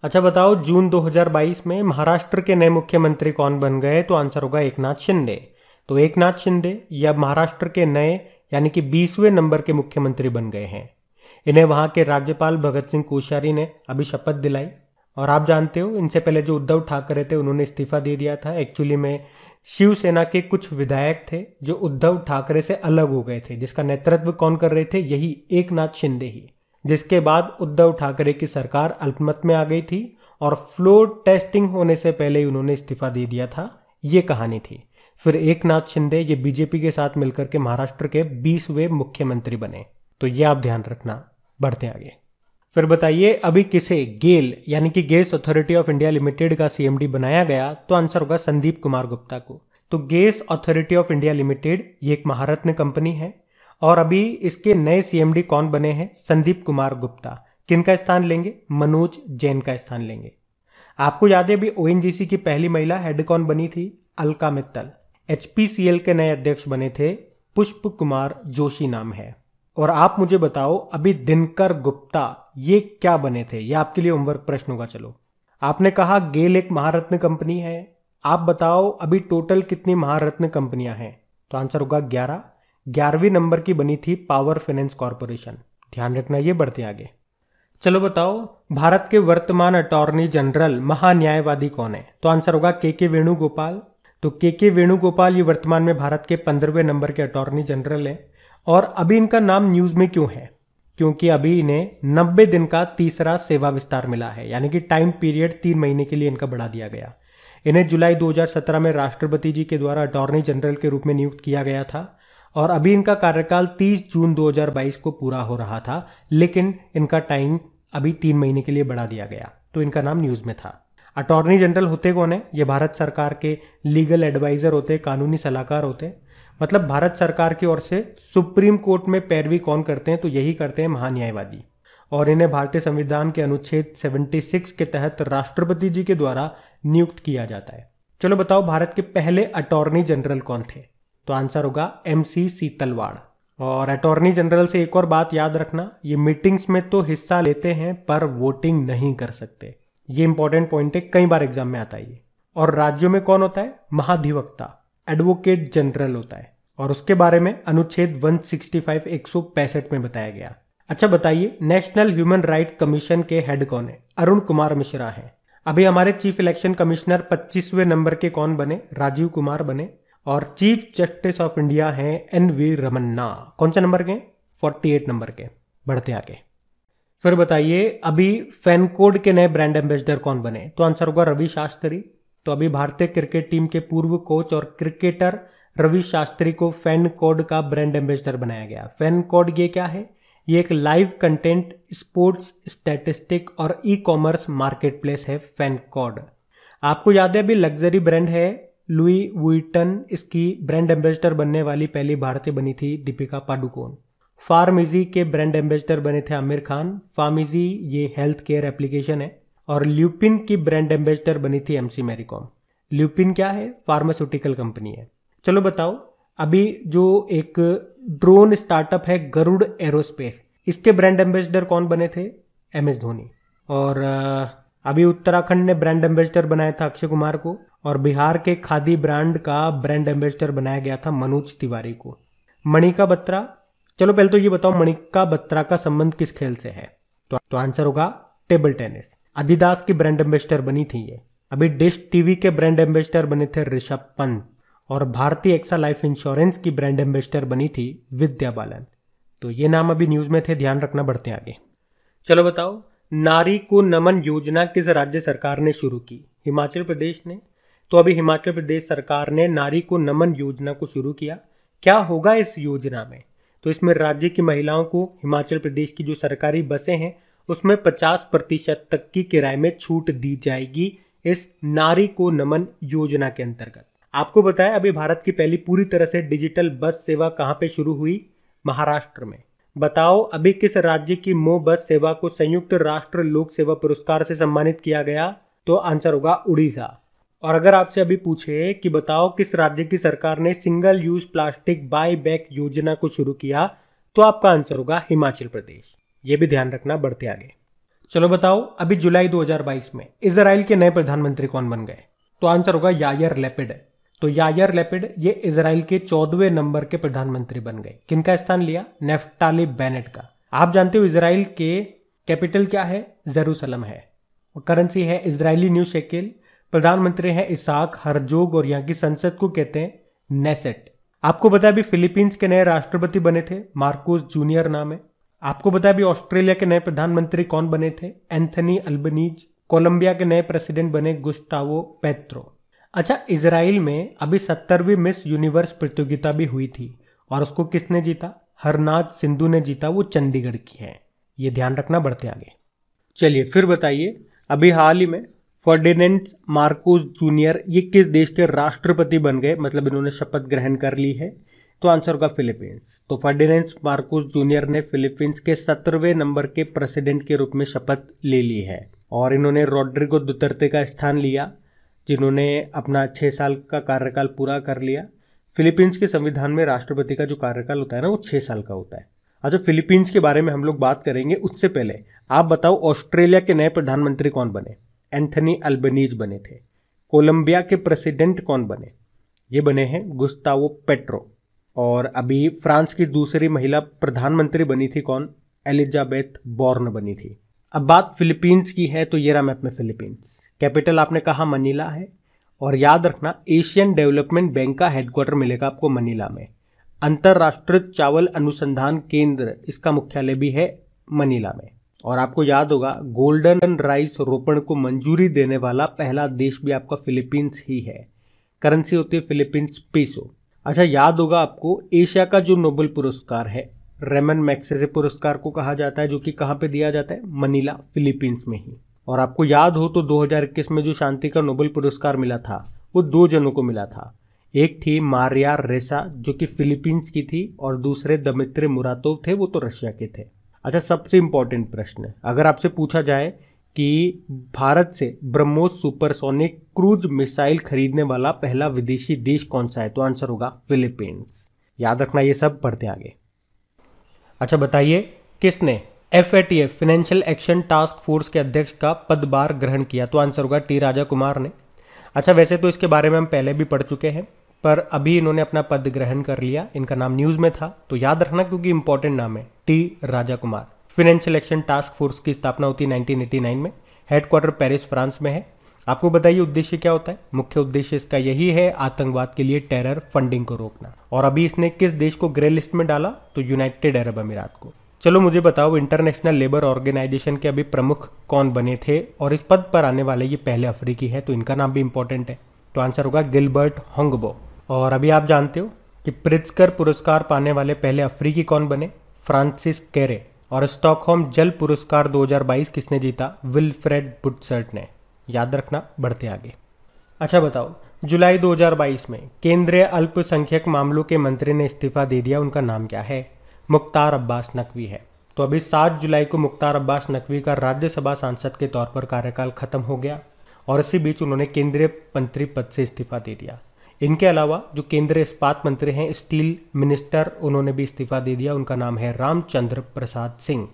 अच्छा बताओ, जून 2022 में महाराष्ट्र के नए मुख्यमंत्री कौन बन गए? तो आंसर होगा एकनाथ शिंदे। तो एकनाथ शिंदे या महाराष्ट्र के नए यानी कि 20वें नंबर के मुख्यमंत्री बन गए हैं। इन्हें वहां के राज्यपाल भगत सिंह कोश्यारी ने अभी शपथ दिलाई। और आप जानते हो, इनसे पहले जो उद्धव ठाकरे थे उन्होंने इस्तीफा दे दिया था। एक्चुअली में शिवसेना के कुछ विधायक थे जो उद्धव ठाकरे से अलग हो गए थे, जिसका नेतृत्व कौन कर रहे थे? यही एकनाथ शिंदे ही। जिसके बाद उद्धव ठाकरे की सरकार अल्पमत में आ गई थी और फ्लोर टेस्टिंग होने से पहले ही उन्होंने इस्तीफा दे दिया था। ये कहानी थी। फिर एकनाथ शिंदे ये बीजेपी के साथ मिलकर के महाराष्ट्र के 20वें मुख्यमंत्री बने। तो ये आप ध्यान रखना। बढ़ते आगे। फिर बताइए, अभी किसे गेल यानी कि gas authority of India limited का सीएमडी बनाया गया? तो आंसर होगा संदीप कुमार गुप्ता को। तो gas authority of India limited ये एक महारत्न कंपनी है और अभी इसके नए सीएमडी कौन बने हैं? संदीप कुमार गुप्ता। किनका स्थान लेंगे? मनोज जैन का स्थान लेंगे। आपको याद है अभी ओएनजीसी की पहली महिला हेड कौन बनी थी? अलका मित्तल। एचपीसीएल के नए अध्यक्ष बने थे पुष्प कुमार जोशी नाम है। और आप मुझे बताओ, अभी दिनकर गुप्ता ये क्या बने थे? ये आपके लिए होमवर्क प्रश्न होगा। चलो, आपने कहा गेल एक महारत्न कंपनी है। आप बताओ अभी टोटल कितनी महारत्न कंपनियां हैं? तो आंसर होगा 11। 11वीं नंबर की बनी थी पावर फाइनेंस कॉर्पोरेशन। ध्यान रखना। ये बढ़ते आगे। चलो बताओ, भारत के वर्तमान अटॉर्नी जनरल महान्यायवादी कौन है? तो आंसर होगा के वेणुगोपाल। तो के वेणुगोपाल ये वर्तमान में भारत के 15वें नंबर के अटॉर्नी जनरल है। और अभी इनका नाम न्यूज में क्यों है? क्योंकि अभी इन्हें 90 दिन का तीसरा सेवा विस्तार मिला है, यानी कि टाइम पीरियड 3 महीने के लिए इनका बढ़ा दिया गया। इन्हें जुलाई 2017 में राष्ट्रपति जी के द्वारा अटॉर्नी जनरल के रूप में नियुक्त किया गया था और अभी इनका कार्यकाल 30 जून 2022 को पूरा हो रहा था, लेकिन इनका टाइम अभी 3 महीने के लिए बढ़ा दिया गया। तो इनका नाम न्यूज में था। अटॉर्नी जनरल होते कौन है? ये भारत सरकार के लीगल एडवाइजर होते, कानूनी सलाहकार होते। मतलब भारत सरकार की ओर से सुप्रीम कोर्ट में पैरवी कौन करते हैं? तो यही करते हैं महान्यायवादी। और इन्हें भारतीय संविधान के अनुच्छेद 76 के तहत राष्ट्रपति जी के द्वारा नियुक्त किया जाता है। चलो बताओ, भारत के पहले अटॉर्नी जनरल कौन थे? तो आंसर होगा MC सीतलवाड़। और अटॉर्नी जनरल से एक और बात याद रखना, ये मीटिंग्स में तो हिस्सा लेते हैं पर वोटिंग नहीं कर सकते। ये इंपॉर्टेंट पॉइंट है, कई बार एग्जाम में आता है ये। और राज्यों में कौन होता है? महाधिवक्ता, एडवोकेट जनरल होता है। और उसके बारे में अनुच्छेद 165 165 में बताया गया। अच्छा बताइए, नेशनल ह्यूमन राइट कमीशन के हेड कौन है? अरुण कुमार मिश्रा है। अभी हमारे चीफ इलेक्शन कमिश्नर 25वें नंबर के कौन बने? राजीव कुमार बने। और चीफ जस्टिस ऑफ इंडिया हैं NV रमन्ना। कौन से नंबर के? 48 नंबर के। बढ़ते आगे। फिर बताइए, अभी फैनकोड के नए ब्रांड एम्बेसडर कौन बने? तो आंसर होगा रवि शास्त्री। तो अभी भारतीय क्रिकेट टीम के पूर्व कोच और क्रिकेटर रवि शास्त्री को फैनकोड का ब्रांड एम्बेसडर बनाया गया। फैनकोड ये क्या है? ये एक लाइव कंटेंट, स्पोर्ट्स, स्टैटिस्टिक और ई-कॉमर्स मार्केट प्लेस है फैनकोड। आपको याद है अभी लग्जरी ब्रांड है लुई वुइटन, इसकी ब्रांड एम्बेसडर बनने वाली पहली भारतीय बनी थी दीपिका पादुकोण। फार्मिजी के ब्रांड एम्बेसडर बने थे आमिर खान। फार्मिजी ये हेल्थ केयर एप्लीकेशन है। और ल्यूपिन की ब्रांड एम्बेसडर बनी थी MC मैरीकॉम। ल्यूपिन क्या है? फार्मास्यूटिकल कंपनी है। चलो बताओ, अभी जो एक ड्रोन स्टार्टअप है गरुड़ एरोस्पेस, इसके ब्रांड एम्बेसडर कौन बने थे? MS धोनी। और अभी उत्तराखंड ने ब्रांड एम्बेसडर बनाया था अक्षय कुमार को। और बिहार के खादी ब्रांड का ब्रांड एम्बेसडर बनाया गया था मनोज तिवारी को। मणिका बत्रा, चलो पहले तो ये बताओ मणिका बत्रा का संबंध किस खेल से है? तो आंसर होगा टेबल टेनिस। adidas की ब्रांड एम्बेसडर बनी थी ये। अभी डिश टीवी के ब्रांड एम्बेसडर बने थे ऋषभ पंत। और भारतीय एक्सा लाइफ इंश्योरेंस की ब्रांड एम्बेसडर बनी थी विद्या बालन। तो ये नाम अभी न्यूज में थे, ध्यान रखना। बढ़ते आगे। चलो बताओ, नारी को नमन योजना किस राज्य सरकार ने शुरू की? हिमाचल प्रदेश ने। तो अभी हिमाचल प्रदेश सरकार ने नारी को नमन योजना को शुरू किया। क्या होगा इस योजना में? तो इसमें राज्य की महिलाओं को हिमाचल प्रदेश की जो सरकारी बसें हैं उसमें 50% तक की किराए में छूट दी जाएगी इस नारी को नमन योजना के अंतर्गत। आपको बताया अभी भारत की पहली पूरी तरह से डिजिटल बस सेवा कहां पे शुरू हुई? महाराष्ट्र में। बताओ अभी किस राज्य की मो बस सेवा को संयुक्त राष्ट्र लोक सेवा पुरस्कार से सम्मानित किया गया? तो आंसर होगा उड़ीसा। और अगर आपसे अभी पूछे कि बताओ किस राज्य की सरकार ने single use plastic buy back योजना को शुरू किया? तो आपका आंसर होगा हिमाचल प्रदेश। ये भी ध्यान रखना। बढ़ते आगे। चलो बताओ, अभी जुलाई 2022 में इजराइल के नए प्रधानमंत्री कौन बन गए? तो आंसर होगा यायर लैपिड। तो यायर लैपिड ये इजराइल के 14वें नंबर के प्रधानमंत्री बन गए। किनका स्थान लिया? नेफ्ताली बेनेट का। आप जानते हो इजराइल के कैपिटल क्या है? जेरूसलम है। और करेंसी है इजरायली न्यू शेकेल। प्रधानमंत्री है इसाक हरजोग और यहाँ की संसद को कहते हैं नेसेट। आपको पता है अभी फिलीपींस के नए राष्ट्रपति बने थे, मार्कोस जूनियर नाम है। आपको पता है अभी ऑस्ट्रेलिया के नए प्रधानमंत्री कौन बने थे? Anthony Albanese. कोलंबिया के नए प्रेसिडेंट बने गुस्टावो पेट्रो। अच्छा, इजराइल में अभी 70वीं मिस यूनिवर्स प्रतियोगिता भी हुई थी और उसको किसने जीता? हरनाज सिंधु ने जीता। वो चंडीगढ़ की है, ये ध्यान रखना। बढ़ते आगे। चलिए फिर बताइए, अभी हाल ही में फर्डिनेंड मार्कोस जूनियर ये किस देश के राष्ट्रपति बन गए, मतलब इन्होंने शपथ ग्रहण कर ली है? तो आंसर होगा फिलीपींस। तो फर्डिनेंड मार्कोस जूनियर ने फिलीपींस के 17वें नंबर के प्रेसिडेंट के रूप में शपथ ले ली है और इन्होंने रोड्रिगो दुतर्ते का स्थान लिया, जिन्होंने अपना 6 साल का कार्यकाल पूरा कर लिया। फिलीपींस के संविधान में राष्ट्रपति का जो कार्यकाल होता है ना, वो 6 साल का होता है। अच्छा, फिलीपींस के बारे में हम लोग बात करेंगे, उससे पहले आप बताओ ऑस्ट्रेलिया के नए प्रधानमंत्री कौन बने? एंथनी अल्बनीज बने थे। कोलंबिया के प्रेसिडेंट कौन बने? ये बने हैं गुस्तावो पेट्रो। और अभी फ्रांस की दूसरी महिला प्रधानमंत्री बनी थी कौन? एलिजाबेथ बॉर्न बनी थी। अब बात फिलीपींस की है, तो ये रहा मैप में फिलीपींस। कैपिटल आपने कहा मनीला है, और याद रखना एशियन डेवलपमेंट बैंक का हेडक्वार्टर मिलेगा आपको मनीला में। अंतर्राष्ट्रीय चावल अनुसंधान केंद्र, इसका मुख्यालय भी है मनीला में। और आपको याद होगा गोल्डन राइस रोपण को मंजूरी देने वाला पहला देश भी आपका फिलीपींस ही है। करेंसी होती है फिलीपींस पीसो। अच्छा, याद होगा आपको एशिया का जो नोबेल पुरस्कार है रेमन मैग्सेसे पुरस्कार को कहा जाता है, जो कि कहाँ पे दिया जाता है? मनीला, फिलीपींस में ही। और आपको याद हो तो 2021 में जो शांति का नोबेल पुरस्कार मिला था वो 2 जनों को मिला था। एक थी मारिया रेसा जो कि फिलीपींस की थी, और दूसरे दमित्री मुरातोव थे, वो तो रशिया के थे। अच्छा, सबसे इंपॉर्टेंट प्रश्न, अगर आपसे पूछा जाए कि भारत से ब्रह्मोस सुपरसोनिक क्रूज मिसाइल खरीदने वाला पहला विदेशी देश कौन सा है? तो आंसर होगा फिलीपींस। याद रखना ये सब। पढ़ते आगे। अच्छा बताइए, किसने FATF financial action task force के अध्यक्ष का पदभार ग्रहण किया? तो आंसर होगा टी राजा कुमार ने। अच्छा, वैसे तो इसके बारे में हम पहले भी पढ़ चुके हैं, पर अभी इन्होंने अपना पद ग्रहण कर लिया। इनका नाम न्यूज़ में था, तो याद रखना क्योंकि इंपॉर्टेंट नाम है, T Raja Kumar. Financial action task force की स्थापना होती है 1989 में। हेडक्वार्टर पेरिस फ्रांस में है। आपको बताइए उद्देश्य क्या होता है? मुख्य उद्देश्य इसका यही है आतंकवाद के लिए टेरर फंडिंग को रोकना। और अभी इसने किस देश को ग्रे लिस्ट में डाला? तो यूनाइटेड अरब अमीरात को। चलो मुझे बताओ, इंटरनेशनल लेबर ऑर्गेनाइजेशन के अभी प्रमुख कौन बने थे? और इस पद पर आने वाले ये पहले अफ्रीकी है, तो इनका नाम भी इंपॉर्टेंट है। तो आंसर होगा गिलबर्ट होंगबो। और अभी आप जानते हो कि प्रित्जकर पुरस्कार पाने वाले पहले अफ्रीकी कौन बने? फ्रांसिस केरे। और स्टॉकहोम जल पुरस्कार 2022 किसने जीता? विल्फ्रेड बुटसर्ट ने। याद रखना। बढ़ते आगे। अच्छा बताओ, जुलाई 2022 में केंद्रीय अल्पसंख्यक मामलों के मंत्री ने इस्तीफा दे दिया, उनका नाम क्या है? मुख्तार अब्बास नकवी है। तो अभी 7 जुलाई को मुख्तार अब्बास नकवी का राज्यसभा सांसद के तौर पर कार्यकाल खत्म हो गया, और इसी बीच उन्होंने केंद्रीय मंत्री पद से इस्तीफा दे दिया। इनके अलावा जो केंद्रीय इस्पात मंत्री हैं, स्टील मिनिस्टर, उन्होंने भी इस्तीफा दे दिया। उनका नाम है रामचंद्र प्रसाद सिंह।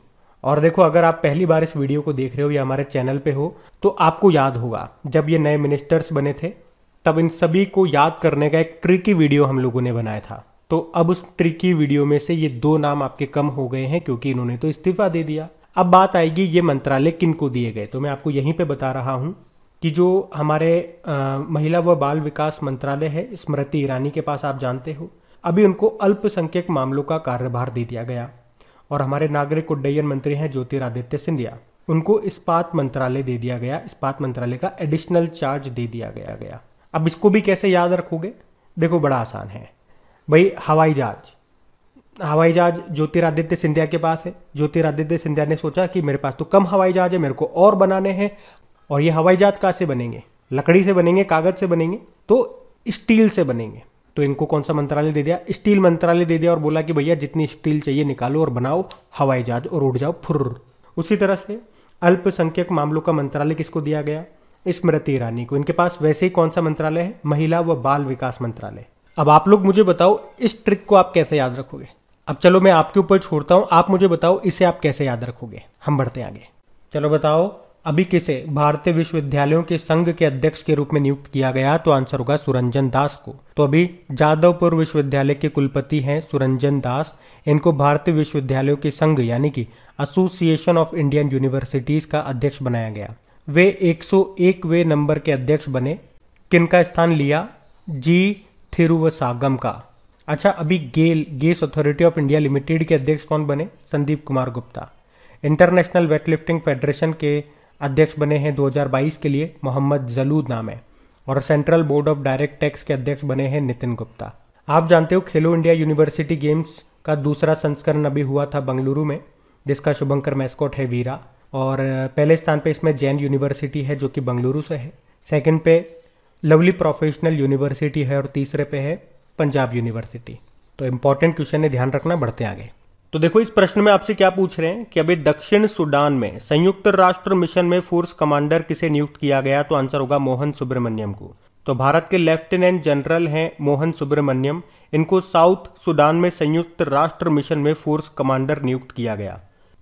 और देखो, अगर आप पहली बार इस वीडियो को देख रहे हो या हमारे चैनल पे हो, तो आपको याद होगा जब ये नए मिनिस्टर्स बने थे तब इन सभी को याद करने का एक ट्रिकी वीडियो हम लोगों ने बनाया था। तो अब उस ट्रिकी वीडियो में से ये 2 नाम आपके कम हो गए हैं, क्योंकि इन्होंने तो इस्तीफा दे दिया। अब बात आएगी ये मंत्रालय किन को दिए गए, तो मैं आपको यहीं पे बता रहा हूँ कि जो हमारे महिला व बाल विकास मंत्रालय है, स्मृति ईरानी के पास, आप जानते हो, अभी उनको अल्पसंख्यक मामलों का कार्यभार दे दिया गया। और हमारे नागरिक उड्डयन मंत्री हैं ज्योतिरादित्य सिंधिया, उनको इस्पात मंत्रालय दे दिया गया। इस्पात मंत्रालय का एडिशनल चार्ज दे दिया गया। अब इसको भी कैसे याद रखोगे? देखो, बड़ा आसान है भाई। हवाई जहाज ज्योतिरादित्य सिंधिया के पास है। ज्योतिरादित्य सिंधिया ने सोचा कि मेरे पास तो कम हवाई जहाज है, मेरे को और बनाने हैं। और ये हवाई जहाज कहाँ से बनेंगे? लकड़ी से बनेंगे, कागज से बनेंगे, तो स्टील से बनेंगे। तो इनको कौन सा मंत्रालय दे दिया? स्टील मंत्रालय दे दिया, और बोला कि भैया जितनी स्टील चाहिए निकालो और बनाओ हवाई जहाज और उड़ जाओ फुर्र। उसी तरह से अल्पसंख्यक मामलों का मंत्रालय किसको दिया गया? स्मृति ईरानी को। इनके पास वैसे ही कौन सा मंत्रालय है? महिला व बाल विकास मंत्रालय। अब आप लोग मुझे बताओ इस ट्रिक को आप कैसे याद रखोगे? अब चलो मैं आपके ऊपर छोड़ता हूं, आप मुझे बताओ इसे आप कैसे याद रखोगे। हम बढ़ते आगे। चलो बताओ, अभी किसे भारतीय विश्वविद्यालयों के संघ के अध्यक्ष के रूप में नियुक्त किया गया? तो आंसर होगा सुरंजन दास को। तो अभी जादवपुर विश्वविद्यालय के कुलपति हैं सुरंजन दास। इनको भारतीय विश्वविद्यालयों के संघ यानी कि एसोसिएशन ऑफ इंडियन यूनिवर्सिटीज का अध्यक्ष बनाया गया। वे 101वें नंबर के अध्यक्ष बने। किनका स्थान लिया? जी थिरुवसागम का। अच्छा, अभी gas authority of India limited के अध्यक्ष कौन बने? Sandeep Kumar Gupta. International Weightlifting Federation के अध्यक्ष बने हैं 2022 के लिए, मोहम्मद जलूद नाम है। और central board of direct tax के अध्यक्ष बने हैं नितिन गुप्ता। आप जानते हो खेलो इंडिया यूनिवर्सिटी गेम्स का दूसरा संस्करण अभी हुआ था बेंगलुरु में, जिसका शुभंकर मैस्कॉट है वीरा। और पहले स्थान पे इसमें जैन यूनिवर्सिटी है जो कि बेंगलुरु से है। सेकंड पे लवली प्रोफेशनल यूनिवर्सिटी है और तीसरे पे है पंजाब यूनिवर्सिटी। तो इंपॉर्टेंट क्वेश्चन है, ध्यान रखना। बढ़ते आगे। तो देखो, इस प्रश्न में आपसे क्या पूछ रहे हैं कि अभी दक्षिण सूडान में संयुक्त राष्ट्र मिशन में फोर्स कमांडर किसे नियुक्त किया गया? तो आंसर होगा मोहन सुब्रमण्यम को। तो भारत के लेफ्टिनेंट जनरल हैं मोहन सुब्रमण्यम। इनको साउथ सूडान में संयुक्त राष्ट्र मिशन में फोर्स कमांडर नियुक्त किया गया।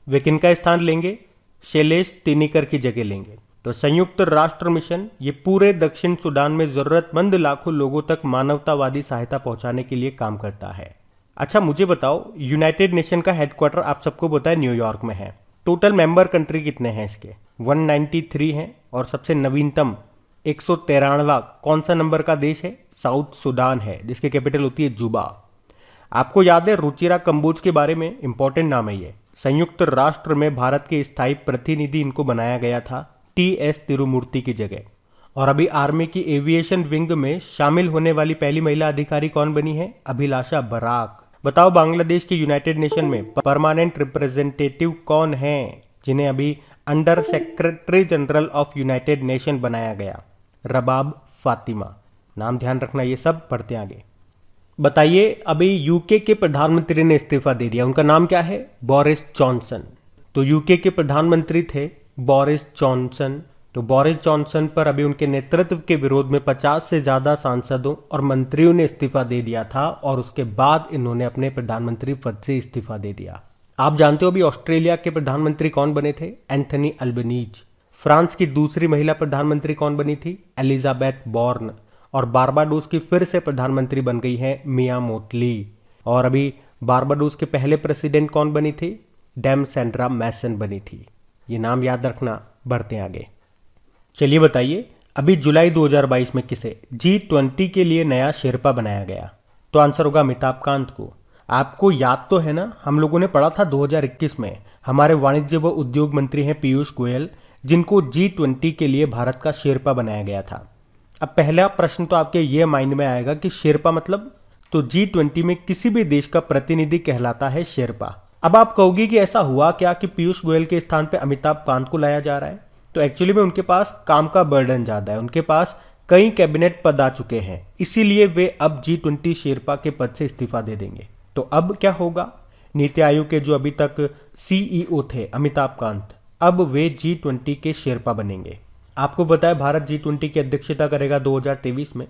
वे किनका स्थान लेंगे? शैलेश तिनिकर की जगह लेंगे। तो संयुक्त राष्ट्र मिशन ये पूरे दक्षिण सूडान में जरूरतमंद लाखों लोगों तक मानवतावादी सहायता पहुंचाने के लिए काम करता है। अच्छा, मुझे बताओ, यूनाइटेड नेशन का हेडक्वार्टर आप सबको पता है न्यूयॉर्क में है। टोटल मेंबर कंट्री कितने हैं इसके? 193 हैं। और सबसे नवीनतम 193वां कौन सा नंबर का देश है? साउथ सूडान है, जिसकी कैपिटल होती है जुबा। आपको याद है रुचिरा कंबोज के बारे में? इंपॉर्टेंट नाम है ये। संयुक्त राष्ट्र में भारत के स्थायी प्रतिनिधि इनको बनाया गया था TS तिरुमूर्ति की जगह। और अभी आर्मी की एविएशन विंग में शामिल होने वाली पहली महिला अधिकारी कौन बनी है? अभिलाषा बराक। बताओ, बांग्लादेश के यूनाइटेड नेशन में परमानेंट रिप्रेजेंटेटिव कौन है जिन्हें अभी under secretary general of United nation बनाया गया? रबाब फातिमा। नाम ध्यान रखना ये सब। पढ़ते आगे। बताइए, अभी यूके के प्रधानमंत्री ने इस्तीफा दे दिया। उनका नाम क्या है? Boris Johnson. तो यूके के प्रधानमंत्री थे बोरिस जॉनसन। तो बोरिस जॉनसन पर अभी उनके नेतृत्व के विरोध में 50 से ज्यादा सांसदों और मंत्रियों ने इस्तीफा दे दिया था और उसके बाद इन्होंने अपने प्रधानमंत्री पद से इस्तीफा दे दिया। आप जानते हो अभी ऑस्ट्रेलिया के प्रधानमंत्री कौन बने थे? Anthony Albanese. फ्रांस की दूसरी महिला प्रधानमंत्री कौन बनी थी? Elizabeth born. और बारबाडोस की फिर से प्रधानमंत्री बन गई है मिया मोटली। और अभी बारबाडोस के पहले प्रेसिडेंट कौन बनी थी? डेम सेंड्रा मैसन बनी थी। ये नाम याद रखना। बढ़ते आगे। चलिए बताइए, अभी जुलाई 2022 में किसे G20 के लिए नया शेरपा बनाया गया? तो आंसर होगा अमिताभ कांत को। आपको याद तो है ना, हम लोगों ने पढ़ा था 2021 में हमारे वाणिज्य व उद्योग मंत्री हैं पीयूष गोयल, जिनको G20 के लिए भारत का शेरपा बनाया गया था। अब पहला प्रश्न तो आपके ये माइंड में आएगा कि शेरपा मतलब? तो G20 में किसी भी देश का प्रतिनिधि कहलाता है शेरपा। अब आप कहोगे कि ऐसा हुआ क्या कि पीयूष गोयल के स्थान पर अमिताभ कांत को लाया जा रहा है? तो एक्चुअली में उनके पास काम का बर्डन ज्यादा है। उनके पास कई कैबिनेट पद आ चुके हैं, इसीलिए वे अब G20 शेरपा के पद से इस्तीफा दे देंगे। तो अब क्या होगा? नीति आयोग के जो अभी तक CEO थे अमिताभ कांत, अब वे G20 के शेरपा बनेंगे। आपको पता है भारत G20 की अध्यक्षता करेगा 2023 में।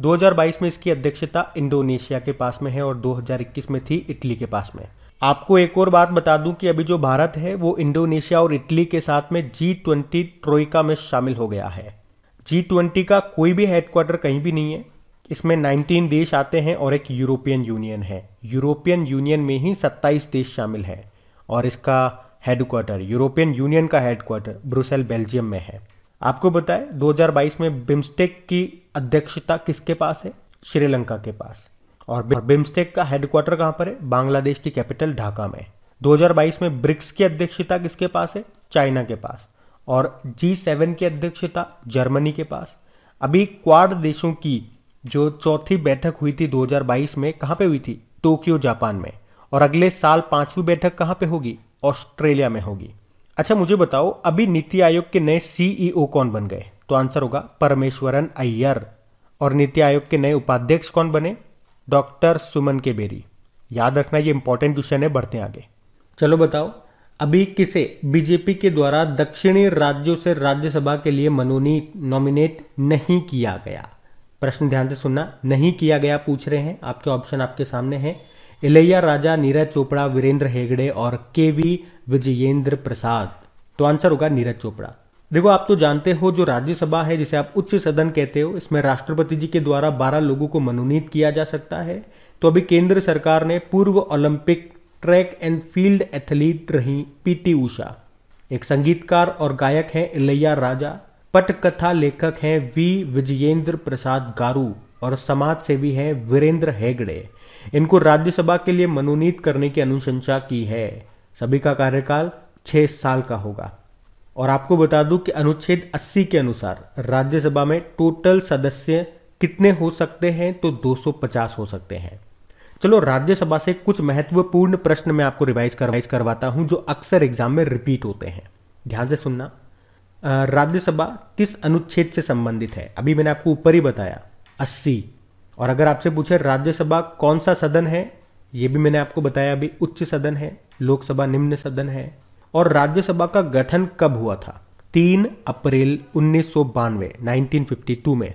2022 में इसकी अध्यक्षता इंडोनेशिया के पास में है और 2021 में थी इटली के पास में। आपको एक और बात बता दूं कि अभी जो भारत है वो इंडोनेशिया और इटली के साथ में G20 ट्रोइका में शामिल हो गया है। G20 का कोई भी हेडक्वार्टर कहीं भी नहीं है। इसमें 19 देश आते हैं और एक यूरोपियन यूनियन है। यूरोपियन यूनियन में ही 27 देश शामिल है और इसका हेडक्वार्टर, यूरोपियन यूनियन का हेडक्वार्टर ब्रुसेल बेल्जियम में है। आपको बताएं 2022 में बिम्स्टेक की अध्यक्षता किसके पास है? श्रीलंका के पास। और बिम्स्टेक का हेडक्वार्टर कहां पर है? बांग्लादेश की कैपिटल ढाका में। 2022 में ब्रिक्स की अध्यक्षता किसके पास है? चाइना के पास। और G7 की अध्यक्षता जर्मनी के पास। अभी क्वाड देशों की जो चौथी बैठक हुई थी 2022 में, कहां पे हुई थी? टोक्यो जापान में। और अगले साल 5वीं बैठक कहां पे होगी? ऑस्ट्रेलिया में होगी। अच्छा, मुझे बताओ, अभी नीति आयोग के नए CEO कौन बन गए? तो आंसर होगा परमेश्वरन अय्यर। और नीति आयोग के नए उपाध्यक्ष कौन बने? डॉक्टर सुमन के बेरी। याद रखना, ये इंपॉर्टेंट क्वेश्चन है। बढ़ते आगे। चलो बताओ, अभी किसे बीजेपी के द्वारा दक्षिणी राज्यों से राज्यसभा के लिए नॉमिनेट नहीं किया गया? प्रश्न ध्यान से सुनना। नहीं किया गया पूछ रहे हैं। आपके ऑप्शन आपके सामने हैं। इलैया राजा, नीरज चोपड़ा, वीरेंद्र हेगड़े और KV विजयेंद्र प्रसाद। तो आंसर होगा नीरज चोपड़ा। देखो, आप तो जानते हो जो राज्यसभा है जिसे आप उच्च सदन कहते हो, इसमें राष्ट्रपति जी के द्वारा 12 लोगों को मनोनीत किया जा सकता है। तो अभी केंद्र सरकार ने पूर्व Olympic track and field athlete रही पीटी उषा, एक संगीतकार और गायक हैं इलैया राजा, पटकथा लेखक हैं वी विजयेंद्र प्रसाद गारू और समाज सेवी हैं वीरेंद्र हेगड़े। इनको राज्यसभा के लिए मनोनीत करने की अनुशंसा की है। सभी का कार्यकाल 6 साल का होगा। और आपको बता दूं कि अनुच्छेद 80 के अनुसार राज्यसभा में टोटल सदस्य कितने हो सकते हैं, तो 250 हो सकते हैं। चलो, राज्यसभा से कुछ महत्वपूर्ण प्रश्न मैं आपको रिवाइज करवाता हूं जो अक्सर एग्जाम में रिपीट होते हैं। ध्यान से सुनना। राज्यसभा किस अनुच्छेद से संबंधित है? अभी मैंने आपको ऊपर ही बताया 80। और अगर आपसे पूछे राज्यसभा कौन सा सदन है, ये भी मैंने आपको बताया अभी, उच्च सदन है, लोकसभा निम्न सदन है। और राज्यसभा का गठन कब हुआ था? 3 अप्रैल 1992 1952 में।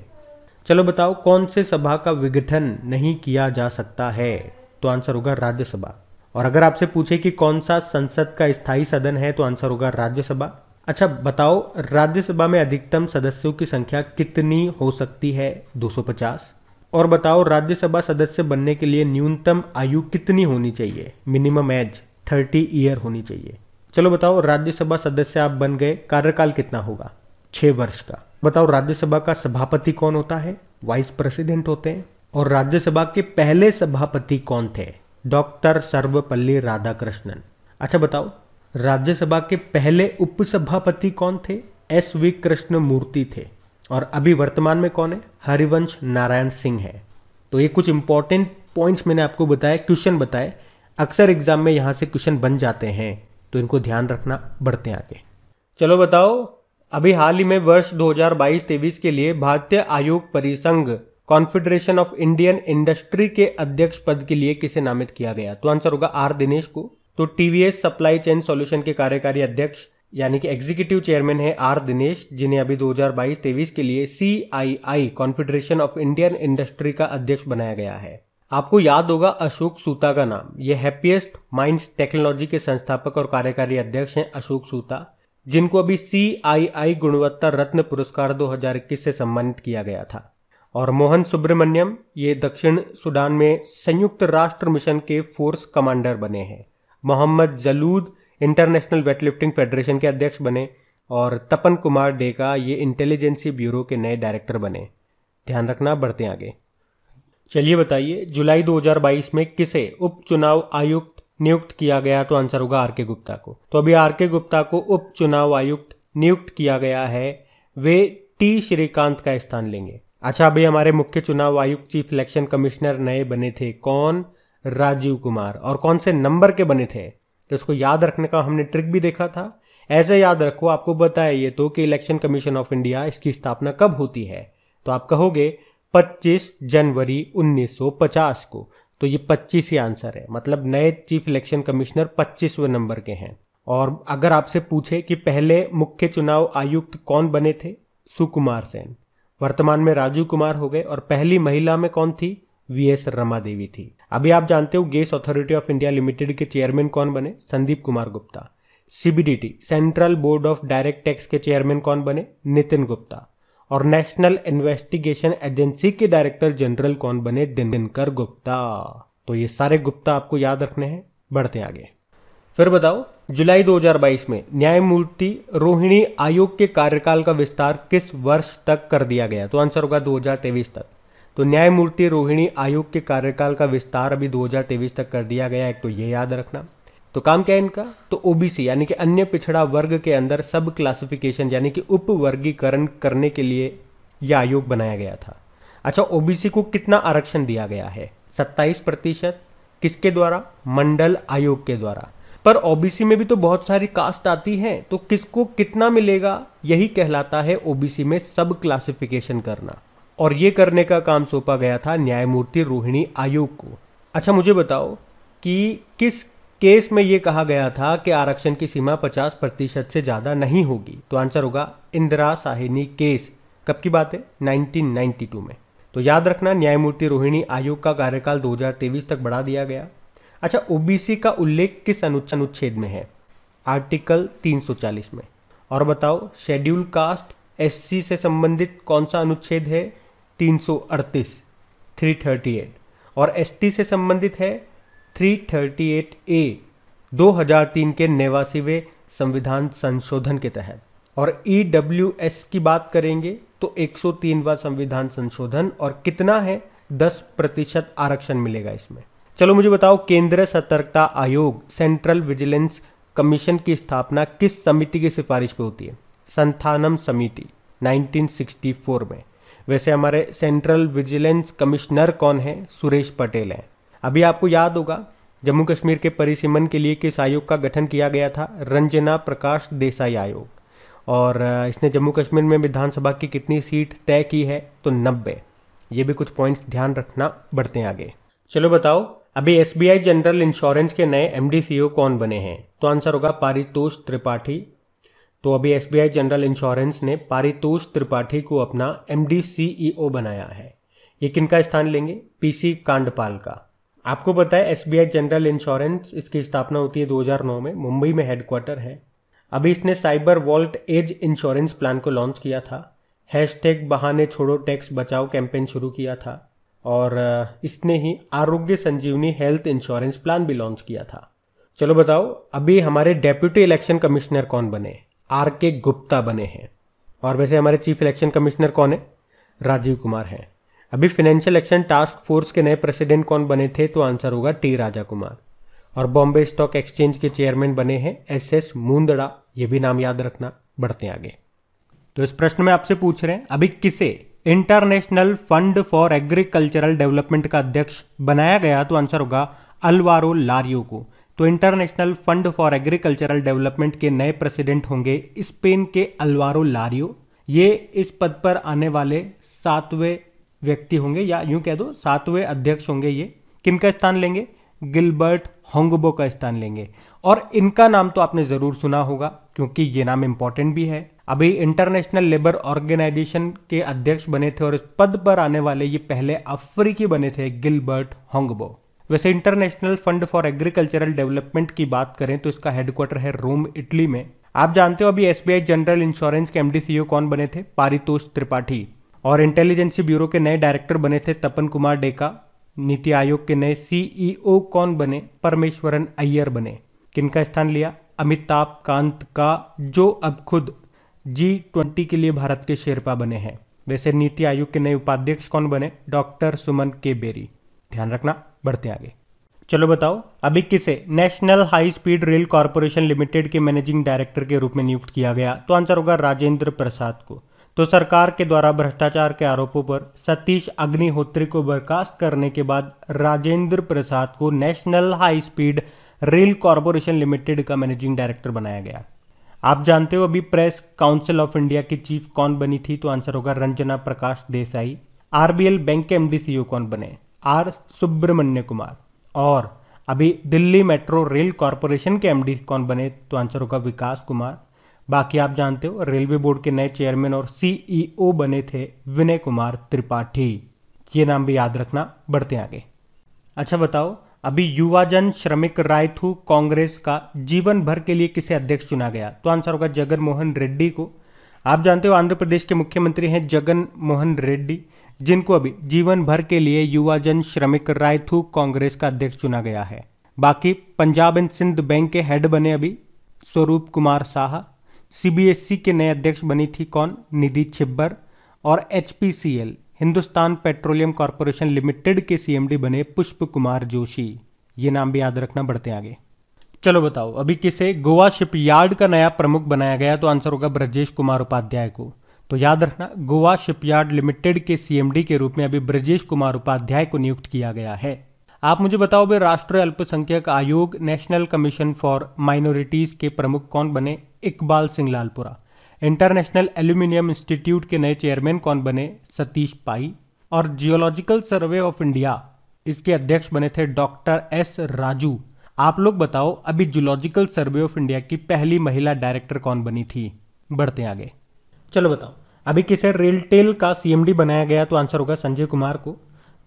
चलो बताओ, कौन से सभा का विघटन नहीं किया जा सकता है? तो आंसर होगा राज्यसभा। और अगर आपसे पूछे कि कौन सा संसद का स्थायी सदन है, तो आंसर होगा राज्यसभा। अच्छा बताओ, राज्यसभा में अधिकतम सदस्यों की संख्या कितनी हो सकती है? 250। और बताओ, राज्यसभा सदस्य बनने के लिए न्यूनतम आयु कितनी होनी चाहिए? मिनिमम एज 30 ईयर होनी चाहिए। चलो बताओ, राज्यसभा सदस्य आप बन गए, कार्यकाल कितना होगा? 6 वर्ष का। बताओ, राज्यसभा का सभापति कौन होता है? वाइस प्रेसिडेंट होते हैं। और राज्यसभा के पहले सभापति कौन थे? डॉक्टर सर्वपल्ली राधाकृष्णन। अच्छा बताओ, राज्यसभा के पहले उपसभापति कौन थे? एस.वी. कृष्ण मूर्ति थे। और अभी वर्तमान में कौन है? हरिवंश नारायण सिंह है। तो ये कुछ इंपॉर्टेंट पॉइंट्स मैंने आपको बताए, क्वेश्चन बताए। अक्सर एग्जाम में यहां से क्वेश्चन बन जाते हैं, तो इनको ध्यान रखना। बढ़ते हैं आगे। चलो बताओ, अभी हाल ही में वर्ष 2022-23 के लिए भारतीय आयोग परिसंघ कॉन्फेडरेशन ऑफ इंडियन इंडस्ट्री के अध्यक्ष पद के लिए किसे नामित किया गया? तो आंसर होगा आर दिनेश को। तो टीवीएस सप्लाई चेन सॉल्यूशन के कार्यकारी अध्यक्ष यानी कि एग्जीक्यूटिव चेयरमैन है आर दिनेश, जिन्हें अभी 2022-23 के लिए CII confederation of Indian industry का अध्यक्ष बनाया गया है। आपको याद होगा अशोक सूता का नाम। ये हैप्पीएस्ट माइंड्स टेक्नोलॉजी के संस्थापक और कार्यकारी अध्यक्ष हैं अशोक सूता, जिनको अभी CII गुणवत्ता रत्न पुरस्कार 2021 से सम्मानित किया गया था। और मोहन सुब्रमण्यम, ये दक्षिण सूडान में संयुक्त राष्ट्र मिशन के फोर्स कमांडर बने हैं। Mohammed Jaloud International Weightlifting Federation के अध्यक्ष बने। और तपन कुमार डेका, ये इंटेलिजेंसी ब्यूरो के नए डायरेक्टर बने। ध्यान रखना। बढ़ते आगे। चलिए बताइए, जुलाई 2022 में किसे उपचुनाव आयुक्त नियुक्त किया गया? तो आंसर होगा आर के गुप्ता को। तो अभी आर के गुप्ता को उपचुनाव आयुक्त नियुक्त किया गया है। वे टी श्रीकांत का स्थान लेंगे। अच्छा, अभी हमारे मुख्य चुनाव आयुक्त चीफ इलेक्शन कमिश्नर नए बने थे। कौन? राजीव कुमार। और कौन से नंबर के बने थे? तो इसको याद रखने का हमने ट्रिक भी देखा था। ऐसे याद रखो, आपको बताया ये तो कि इलेक्शन कमीशन ऑफ इंडिया, इसकी स्थापना कब होती है? तो आप कहोगे 25 जनवरी 1950 को। तो ये 25 ही आंसर है, मतलब नए चीफ इलेक्शन कमिश्नर 25वें नंबर के हैं। और अगर आपसे पूछे कि पहले मुख्य चुनाव आयुक्त कौन बने थे? सुकुमार सेन। वर्तमान में राजीव कुमार हो गए। और पहली महिला में कौन थी? VS रमा देवी थी। अभी आप जानते हो gas authority of India limited के चेयरमैन कौन बने? Sandeep Kumar Gupta. CBDT central board of direct tax के चेयरमैन कौन बने? नितिन गुप्ता। और नेशनल इन्वेस्टिगेशन एजेंसी के डायरेक्टर जनरल कौन बने? दिनकर गुप्ता। तो ये सारे गुप्ता आपको याद रखने हैं। बढ़ते आगे। फिर बताओ, जुलाई 2022 में न्यायमूर्ति रोहिणी आयोग के कार्यकाल का विस्तार किस वर्ष तक कर दिया गया? तो आंसर होगा 2023 तक। तो न्यायमूर्ति रोहिणी आयोग के कार्यकाल का विस्तार अभी 2023 तक कर दिया गया। एक तो ये याद रखना। तो काम क्या है इनका? तो ओबीसी यानी कि अन्य पिछड़ा वर्ग के अंदर सब क्लासिफिकेशन यानी कि उप वर्गीकरण करने के लिए यह आयोग बनाया गया था। अच्छा, ओबीसी को कितना आरक्षण दिया गया है? 27%। किसके द्वारा? मंडल आयोग के द्वारा। पर ओबीसी में भी तो बहुत सारी कास्ट आती हैं, तो किसको कितना मिलेगा? यही कहलाता है ओबीसी में सब क्लासिफिकेशन करना। और ये करने का काम सौंपा गया था न्यायमूर्ति रोहिणी आयोग को। अच्छा, मुझे बताओ कि किस केस में यह कहा गया था कि आरक्षण की सीमा 50% से ज्यादा नहीं होगी? तो आंसर होगा इंदिरा साहिनी केस। कब की बात है? 1992 में। तो याद रखना, न्यायमूर्ति रोहिणी आयोग का कार्यकाल 2023 तक बढ़ा दिया गया। अच्छा, ओबीसी का उल्लेख किस अनुच्छेद में है? आर्टिकल 340 में। और बताओ शेड्यूल कास्ट एससी से संबंधित कौन सा अनुच्छेद है? 338, 338। और एसटी से संबंधित है 338A 2003 के 89वें संविधान संशोधन के तहत। और ईडब्ल्यूएस की बात करेंगे तो 103वां संविधान संशोधन, और कितना है? 10% आरक्षण मिलेगा इसमें। चलो मुझे बताओ, केंद्रीय सतर्कता आयोग सेंट्रल विजिलेंस कमीशन की स्थापना किस समिति की सिफारिश पे होती है? संथानम समिति 1964 में। वैसे हमारे सेंट्रल विजिलेंस कमिश्नर कौन है? सुरेश पटेल हैं। अभी आपको याद होगा जम्मू कश्मीर के परिसीमन के लिए किस आयोग का गठन किया गया था? रंजना प्रकाश देसाई आयोग। और इसने जम्मू कश्मीर में विधानसभा की कितनी सीट तय की है? तो 90। ये भी कुछ पॉइंट्स ध्यान रखना, बढ़ते हैं आगे। चलो बताओ, अभी एसबीआई जनरल इंश्योरेंस के नए एमडी सीईओ कौन बने हैं? तो आंसर होगा पारितोष त्रिपाठी। तो अभी एसबीआई जनरल इंश्योरेंस ने पारितोष त्रिपाठी को अपना एमडी सीईओ बनाया है। ये किनका स्थान लेंगे? पीसी कांडपाल का। आपको पता है एसबीआई जनरल इंश्योरेंस, इसकी स्थापना होती है 2009 में, मुंबई में हेडक्वार्टर है। अभी इसने cyber vault edge insurance plan को लॉन्च किया था, हैशटैग बहाने छोड़ो टैक्स बचाओ कैंपेन शुरू किया था, और इसने ही आरोग्य संजीवनी हेल्थ इंश्योरेंस प्लान भी लॉन्च किया था। चलो बताओ, अभी हमारे डेप्यूटी इलेक्शन कमिश्नर कौन बने? आर.के. गुप्ता बने हैं। और वैसे हमारे चीफ इलेक्शन कमिश्नर कौन है? राजीव कुमार हैं। अभी फाइनेंशियल एक्शन टास्क फोर्स के नए प्रेसिडेंट कौन बने थे? तो आंसर होगा टी राजा कुमार। और बॉम्बे स्टॉक एक्सचेंज के चेयरमैन बने हैं एस.एस. मुंदड़ा। ये भी नाम याद रखना, बढ़ते हैं आगे। तो इस प्रश्न में आपसे पूछ रहे हैं, अभी किसे international fund for agricultural development का अध्यक्ष बनाया गया? तो आंसर होगा अल्वारो लारियो को। तो international fund for agricultural development के नए प्रेसिडेंट होंगे स्पेन के अल्वारो लारियो। ये इस पद पर आने वाले 7वें व्यक्ति होंगे, या यूं कह दो 7वें अध्यक्ष होंगे। ये किनका स्थान लेंगे? गिलबर्ट होंगबो का स्थान लेंगे। और इनका नाम तो आपने जरूर सुना होगा क्योंकि ये नाम इंपॉर्टेंट भी है। अभी इंटरनेशनल लेबर ऑर्गेनाइजेशन के अध्यक्ष बने थे और इस पद पर आने वाले ये पहले अफ्रीकी बने थे, गिलबर्ट होंगबो। वैसे international fund for agricultural development की बात करें तो इसका हेडक्वार्टर है रोम, इटली में। आप जानते हो अभी एसबीआई जनरल इंश्योरेंस के एमडी सीईओ कौन बने थे? पारितोष त्रिपाठी। और इंटेलिजेंसी ब्यूरो के नए डायरेक्टर बने थे तपन कुमार डेका। नीति आयोग के नए सीईओ कौन बने? परमेश्वरन अय्यर बने। किनका स्थान लिया? अमिताभ कांत का, जो अब खुद G20 के लिए भारत के शेरपा बने हैं। वैसे नीति आयोग के नए उपाध्यक्ष कौन बने? डॉक्टर सुमन के बेरी। ध्यान रखना, बढ़ते आगे। चलो बताओ, अभी किसे national high speed rail corporation limited के मैनेजिंग डायरेक्टर के रूप में नियुक्त किया गया? तो आंसर होगा राजेंद्र प्रसाद को। तो सरकार के द्वारा भ्रष्टाचार के आरोपों पर सतीश अग्निहोत्री को बर्खास्त करने के बाद राजेंद्र प्रसाद को national high speed rail corporation limited का मैनेजिंग डायरेक्टर बनाया गया। आप जानते हो अभी प्रेस काउंसिल ऑफ इंडिया की चीफ कौन बनी थी? तो आंसर होगा रंजना प्रकाश देसाई। आरबीएल बैंक के एमडी सीईओ कौन बने? आर सुब्रमण्य कुमार। और अभी दिल्ली मेट्रो रेल कॉर्पोरेशन के एमडी कौन बने? तो आंसर होगा विकास कुमार। बाकी आप जानते हो रेलवे बोर्ड के नए चेयरमैन और सीईओ बने थे विनय कुमार त्रिपाठी। ये नाम भी याद रखना, बढ़ते आगे। अच्छा बताओ, अभी युवा जन श्रमिक रायथू कांग्रेस का जीवन भर के लिए किसे अध्यक्ष चुना गया? तो आंसर होगा जगन मोहन रेड्डी को। आप जानते हो आंध्र प्रदेश के मुख्यमंत्री हैं जगन मोहन रेड्डी, जिनको अभी जीवन भर के लिए युवा जन श्रमिक रायथू कांग्रेस का अध्यक्ष चुना गया है। बाकी पंजाब एंड सिंध बैंक के हेड बने अभी स्वरूप कुमार साहा। सीबीएसई के नए अध्यक्ष बनी थी कौन? निधि छिब्बर। और HPCL Hindustan petroleum corporation limited के सीएमडी बने पुष्प कुमार जोशी। ये नाम भी याद रखना, बढ़ते आगे। चलो बताओ, अभी किसे गोवा शिपयार्ड का नया प्रमुख बनाया गया? तो आंसर होगा ब्रजेश कुमार उपाध्याय को। तो याद रखना, गोवा शिपयार्ड लिमिटेड के सीएमडी के रूप में अभी ब्रजेश कुमार उपाध्याय को नियुक्त किया गया है। आप मुझे बताओ भाई, राष्ट्रीय अल्पसंख्यक आयोग नेशनल कमीशन फॉर माइनॉरिटीज के प्रमुख कौन बने? Iqbal Singh Lalpura. International aluminium institute के नए चेयरमैन कौन बने? सतीश पाई। और जियोलॉजिकल सर्वे ऑफ इंडिया, इसके अध्यक्ष बने थे डॉक्टर एस राजू। आप लोग बताओ, अभी जियोलॉजिकल सर्वे ऑफ इंडिया की पहली महिला डायरेक्टर कौन बनी थी? बढ़ते आगे। चलो बताओ, अभी किसे रेलटेल का सीएमडी बनाया गया? तो आंसर होगा संजय कुमार को।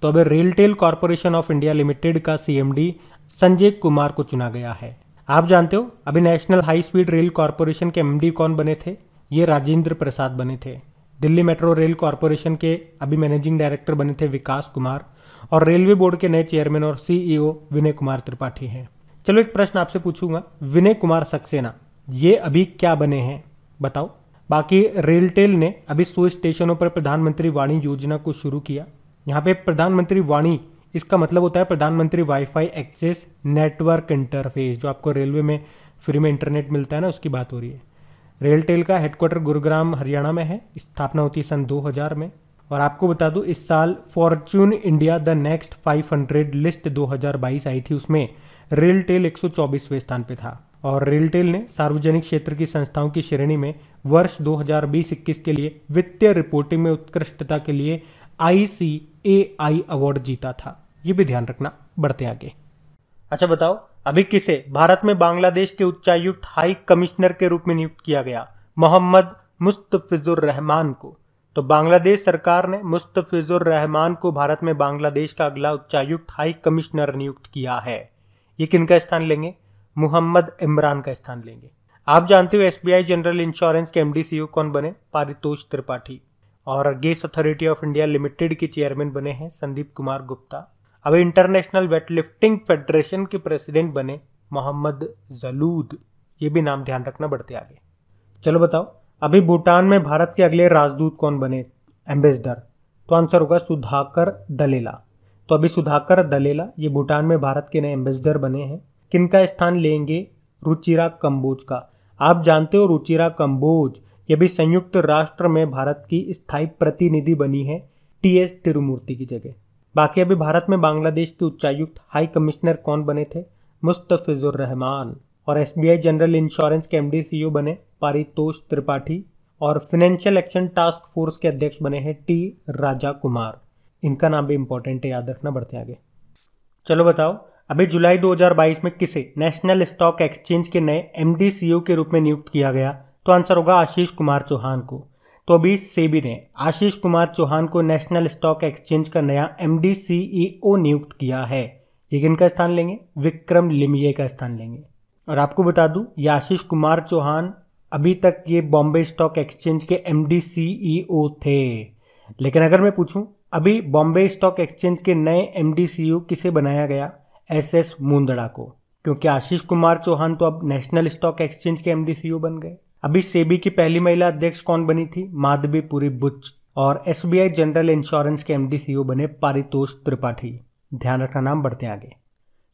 तो अभी RailTel corporation of India limited का सीएमडी संजय कुमार को चुना गया है। आप जानते हो अभी national high speed rail corporation के एमडी कौन बने थे? ये राजेंद्र प्रसाद बने थे। दिल्ली मेट्रो रेल कॉरपोरेशन के अभी मैनेजिंग डायरेक्टर बने थे विकास कुमार, और रेलवे बोर्ड के नए चेयरमैन और सीईओ विनय कुमार त्रिपाठी हैं। चलो एक प्रश्न आपसे पूछूंगा, विनय कुमार सक्सेना ये अभी क्या बने हैं बताओ। बाकी रेलटेल ने अभी 100 स्टेशनों पर प्रधानमंत्री वाणी योजना को शुरू किया। यहाँ पे प्रधानमंत्री वाणी, इसका मतलब होता है प्रधानमंत्री वाईफाई एक्सेस नेटवर्क इंटरफेस, जो आपको रेलवे में फ्री में इंटरनेट मिलता है ना, उसकी बात हो रही है। रेलटेल का हेडक्वार्टर गुरुग्राम हरियाणा में है। स्थापना होती है सन 2000 में। और आपको बता दूं इस साल Fortune India the next 500 list 2022 आई थी, उसमें रेलटेल 124वें स्थान पे था। और रेलटेल ने सार्वजनिक क्षेत्र की संस्थाओं की श्रेणी में वर्ष 2020-21 के लिए वित्तीय रिपोर्टिंग में उत्कृष्टता के लिए ICAI अवार्ड जीता था। ये भी ध्यान रखना, बढ़ते आगे। अच्छा बताओ अभी किसे भारत में बांग्लादेश के उच्चायुक्त हाई कमिश्नर के रूप में नियुक्त किया गया? मोहम्मद मुस्तफिजुर रहमान को। तो बांग्लादेश सरकार ने मुस्तफिजुर रहमान को भारत में बांग्लादेश का अगला उच्चायुक्त हाई कमिश्नर नियुक्त किया है। ये किनका स्थान लेंगे? मोहम्मद इमरान का स्थान लेंगे। आप जानते हो SBI जनरल इंश्योरेंस के MD CEO कौन बने? पारितोष त्रिपाठी। और gas authority of India limited के चेयरमैन बने हैं संदीप कुमार गुप्ता। अब इंटरनेशनल वेटलिफ्टिंग फेडरेशन के प्रेसिडेंट बने मोहम्मद जलूद। ये भी नाम ध्यान रखना, बढ़ते आगे। चलो बताओ अभी भूटान में भारत के अगले राजदूत कौन बने, एम्बेसडर? तो आंसर होगा सुधाकर दलेला। तो अभी सुधाकर दलेला ये भूटान में भारत के नए एम्बेसडर बने हैं। किनका स्थान लेंगे? रुचिरा कंबोज का। आप जानते हो रुचिरा कंबोज ये भी संयुक्त राष्ट्र में भारत की स्थायी प्रतिनिधि बनी है TS तिरुमूर्ति की जगह। बाकी अभी भारत में बांग्लादेश के उच्चायुक्त हाई कमिश्नर कौन बने थे? मुस्तफिजुर रहमान। और SBI जनरल इंश्योरेंस के MD CEO बने पारितोष त्रिपाठी। और फाइनेंशियल एक्शन टास्क फोर्स के अध्यक्ष बने हैं T राजा कुमार। इनका नाम भी इंपॉर्टेंट है, याद रखना, बढ़ते आगे। चलो बताओ अभी जुलाई 2022 में किसे नेशनल स्टॉक एक्सचेंज के नए MD CEO के रूप में नियुक्त किया गया? तो आंसर होगा आशीष कुमार चौहान को। तो अभी सेबी ने आशीष कुमार चौहान को नेशनल स्टॉक एक्सचेंज का नया MD CEO नियुक्त किया है। ये किनका स्थान लेंगे? विक्रम लिमये का स्थान लेंगे। और आपको बता दूं ये आशीष कुमार चौहान अभी तक ये बॉम्बे स्टॉक एक्सचेंज के MD CEO थे। लेकिन अगर मैं पूछूं अभी बॉम्बे स्टॉक एक्सचेंज के नए MD CEO किसे बनाया गया? SS मुंदड़ा को, क्योंकि आशीष कुमार चौहान तो अब नेशनल स्टॉक एक्सचेंज के MD CEO बन गए। अभी सेबी की पहली महिला अध्यक्ष कौन बनी थी? माधवीपुरी बुच। और SBI जनरल इंश्योरेंस के MD CEO बने पारितोष त्रिपाठी। ध्यान रखना, नाम, बढ़ते आगे।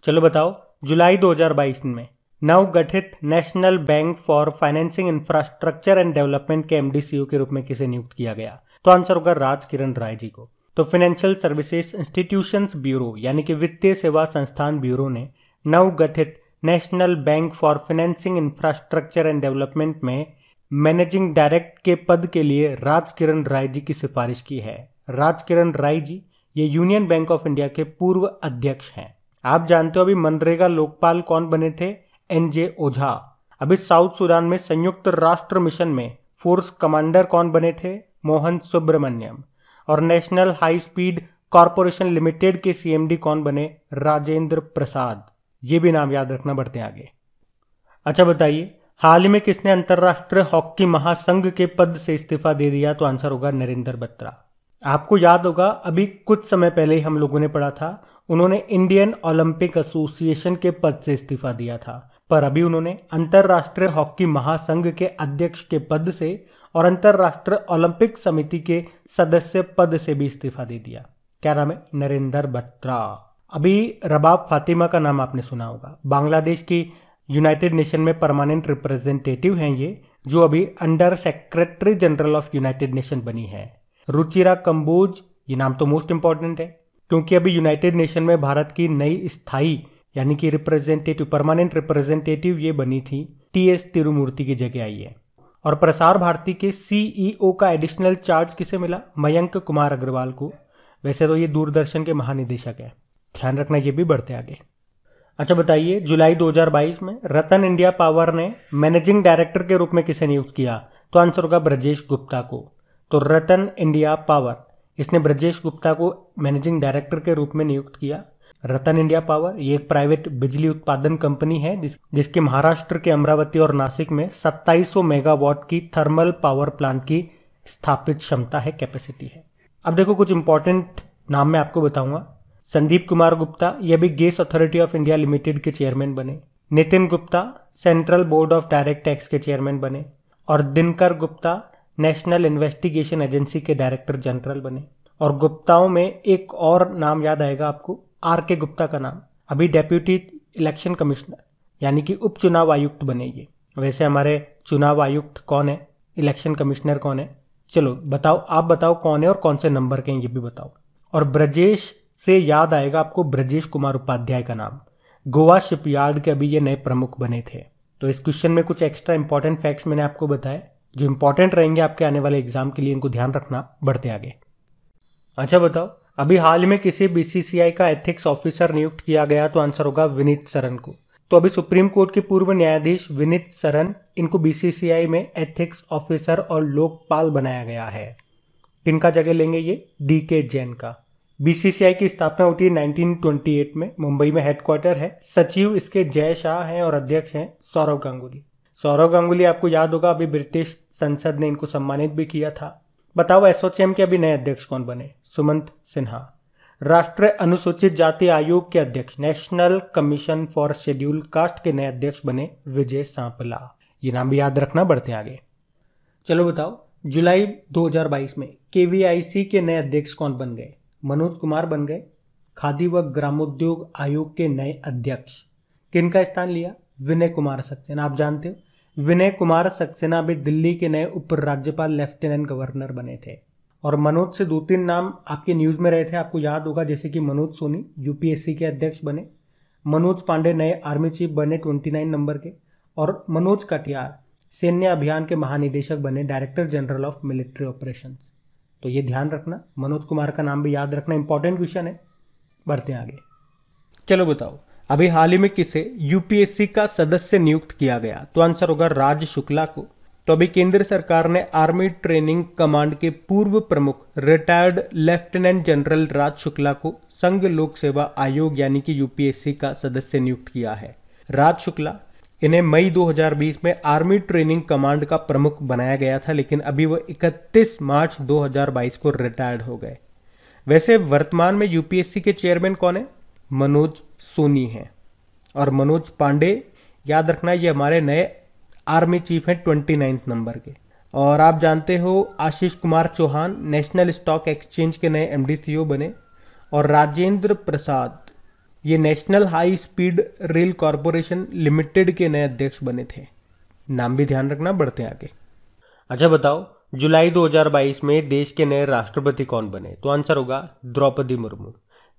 चलो बताओ जुलाई 2022 में नवगठित national bank for financing infrastructure and development के MD CEO के रूप में किसे नियुक्त किया गया? तो आंसर होगा राज किरण राय जी को। तो फाइनेंशियल सर्विसेज इंस्टीट्यूशंस ब्यूरो यानी कि वित्तीय सेवा संस्थान ब्यूरो ने नवगठित national bank for financing infrastructure and development में मैनेजिंग डायरेक्टर के पद के लिए राज किरण राय जी की सिफारिश की है। राज किरण राय जी ये यूनियन बैंक ऑफ इंडिया के पूर्व अध्यक्ष हैं। आप जानते हो अभी मनरेगा लोकपाल कौन बने थे? NJ ओझा। अभी साउथ सूडान में संयुक्त राष्ट्र मिशन में फोर्स कमांडर कौन बने थे? मोहन सुब्रमण्यम। और national high speed corporation limited के CMD कौन बने? राजेंद्र प्रसाद। ये भी नाम याद रखना, बढ़ते आगे। अच्छा बताइए हाल ही में किसने अंतरराष्ट्रीय हॉकी महासंघ के पद से इस्तीफा दे दिया? तो आंसर होगा नरेंद्र बत्रा। आपको याद होगा अभी कुछ समय पहले ही हम लोगों ने पढ़ा था, उन्होंने इंडियन ओलंपिक एसोसिएशन के पद से इस्तीफा दिया था, पर अभी उन्होंने अंतरराष्ट्रीय हॉकी महासंघ के अध्यक्ष के पद से और अंतरराष्ट्रीय ओलंपिक समिति के सदस्य पद से भी इस्तीफा दे दिया। क्या नाम है? नरेंद्र बत्रा। अभी रबाब फातिमा का नाम आपने सुना होगा, बांग्लादेश की यूनाइटेड नेशन में परमानेंट रिप्रेजेंटेटिव हैं ये, जो अभी under secretary general of United nation बनी है। रुचिरा कंबोज, ये नाम तो मोस्ट इंपॉर्टेंट है क्योंकि अभी यूनाइटेड नेशन में भारत की नई स्थायी यानी कि रिप्रेजेंटेटिव परमानेंट रिप्रेजेंटेटिव ये बनी थी TS तिरुमूर्ति की जगह आई है। और प्रसार भारती के CEO का एडिशनल चार्ज किसे मिला? मयंक कुमार अग्रवाल को। वैसे तो ये दूरदर्शन के महानिदेशक है, ध्यान रखना, ये भी बढ़ते आगे। अच्छा बताइए जुलाई 2022 में रतन इंडिया पावर ने मैनेजिंग डायरेक्टर के रूप में किसे नियुक्त किया? तो आंसर होगा ब्रजेश गुप्ता को। तो रतन इंडिया पावर इसने ब्रजेश गुप्ता को मैनेजिंग डायरेक्टर के रूप में नियुक्त किया। रतन इंडिया पावर, ये एक प्राइवेट बिजली उत्पादन कंपनी है जिसके महाराष्ट्र के अमरावती और नासिक में 2700 मेगावाट की थर्मल पावर प्लांट की स्थापित क्षमता है, कैपेसिटी है। अब देखो कुछ इंपॉर्टेंट नाम मैं आपको बताऊंगा। संदीप कुमार गुप्ता, ये भी gas authority of India limited के चेयरमैन बने। Nitin Gupta central board of direct tax के चेयरमैन बने। और Dinkar Gupta national investigation agency के डायरेक्टर जनरल बने। और गुप्ताओं में एक और नाम याद आएगा आपको, आर के गुप्ता का नाम, अभी डेप्यूटी इलेक्शन कमिश्नर यानी कि उप चुनाव आयुक्त बने ये। वैसे हमारे चुनाव आयुक्त कौन है, इलेक्शन कमिश्नर कौन है, चलो बताओ, आप बताओ कौन है और कौन से नंबर के हैं ये भी बताओ। और ब्रजेश से याद आएगा आपको ब्रजेश कुमार उपाध्याय का नाम, गोवा शिपयार्ड के अभी ये नए प्रमुख बने थे। तो इस क्वेश्चन में कुछ एक्स्ट्रा इंपॉर्टेंट फैक्ट्स मैंने आपको बताए जो इंपॉर्टेंट रहेंगे आपके आने वाले एग्जाम के लिए, इनको ध्यान रखना। बढ़ते आगे। अच्छा बताओ, अभी हाल में किसी बीसीसीआई का एथिक्स ऑफिसर नियुक्त किया गया, तो आंसर होगा विनीत सरन को। तो अभी सुप्रीम कोर्ट के पूर्व न्यायाधीश विनीत सरन, इनको बीसीसीआई में एथिक्स ऑफिसर और लोकपाल बनाया गया है। किनका जगह लेंगे ये, डीके जैन का। बीसीसीआई की स्थापना होती है 1928 में, मुंबई में हेडक्वार्टर है। सचिव इसके जय शाह हैं और अध्यक्ष हैं सौरव गांगुली। सौरव गांगुली आपको याद होगा, अभी ब्रिटिश संसद ने इनको सम्मानित भी किया था। बताओ एसोचैम के अभी नए अध्यक्ष कौन बने, सुमंत सिन्हा। राष्ट्रीय अनुसूचित जाति आयोग के अध्यक्ष, national commission for scheduled caste के नए अध्यक्ष बने विजय सांपला। ये नाम भी याद रखना। बढ़ते आगे। चलो बताओ, जुलाई 2022 में केवीआईसी के नए अध्यक्ष कौन बन गए, मनोज कुमार बन गए। खादी व ग्रामोद्योग आयोग के नए अध्यक्ष किनका स्थान लिया, विनय कुमार सक्सेना। आप जानते हो विनय कुमार सक्सेना अभी दिल्ली के नए उप राज्यपाल लेफ्टिनेंट गवर्नर बने थे। और मनोज से 2-3 नाम आपके न्यूज में रहे थे, आपको याद होगा, जैसे कि मनोज सोनी यूपीएससी के अध्यक्ष बने, मनोज पांडे नए आर्मी चीफ बने 29 नंबर के, और मनोज कटियार सैन्य अभियान के महानिदेशक बने, director general of military operations. तो ये ध्यान रखना, मनोज कुमार का नाम भी याद रखना, इंपॉर्टेंट क्वेश्चन है। बढ़ते आगे। चलो बताओ, अभी हाल ही में किसे यूपीएससी का सदस्य नियुक्त किया गया, तो आंसर होगा राज शुक्ला को। तो अभी केंद्र सरकार ने आर्मी ट्रेनिंग कमांड के पूर्व प्रमुख रिटायर्ड लेफ्टिनेंट जनरल राज शुक्ला को संघ लोक सेवा आयोग यानी कि यूपीएससी का सदस्य नियुक्त किया है। राज शुक्ला, इन्हें मई 2020 में आर्मी ट्रेनिंग कमांड का प्रमुख बनाया गया था, लेकिन अभी वो 31 मार्च 2022 को रिटायर्ड हो गए। वैसे वर्तमान में यूपीएससी के चेयरमैन कौन है, मनोज सोनी हैं। और मनोज पांडे, याद रखना, ये हमारे नए आर्मी चीफ हैं 29 नंबर के। और आप जानते हो Ashish Kumar Chauhan national stock exchange के नए एमडी सीईओ बने। और राजेंद्र प्रसाद, ये national high speed rail corporation limited के नए अध्यक्ष बने थे। नाम भी ध्यान रखना। बढ़ते आगे। अच्छा बताओ, जुलाई 2022 में देश के नए राष्ट्रपति कौन बने, तो आंसर होगा द्रौपदी मुर्मू।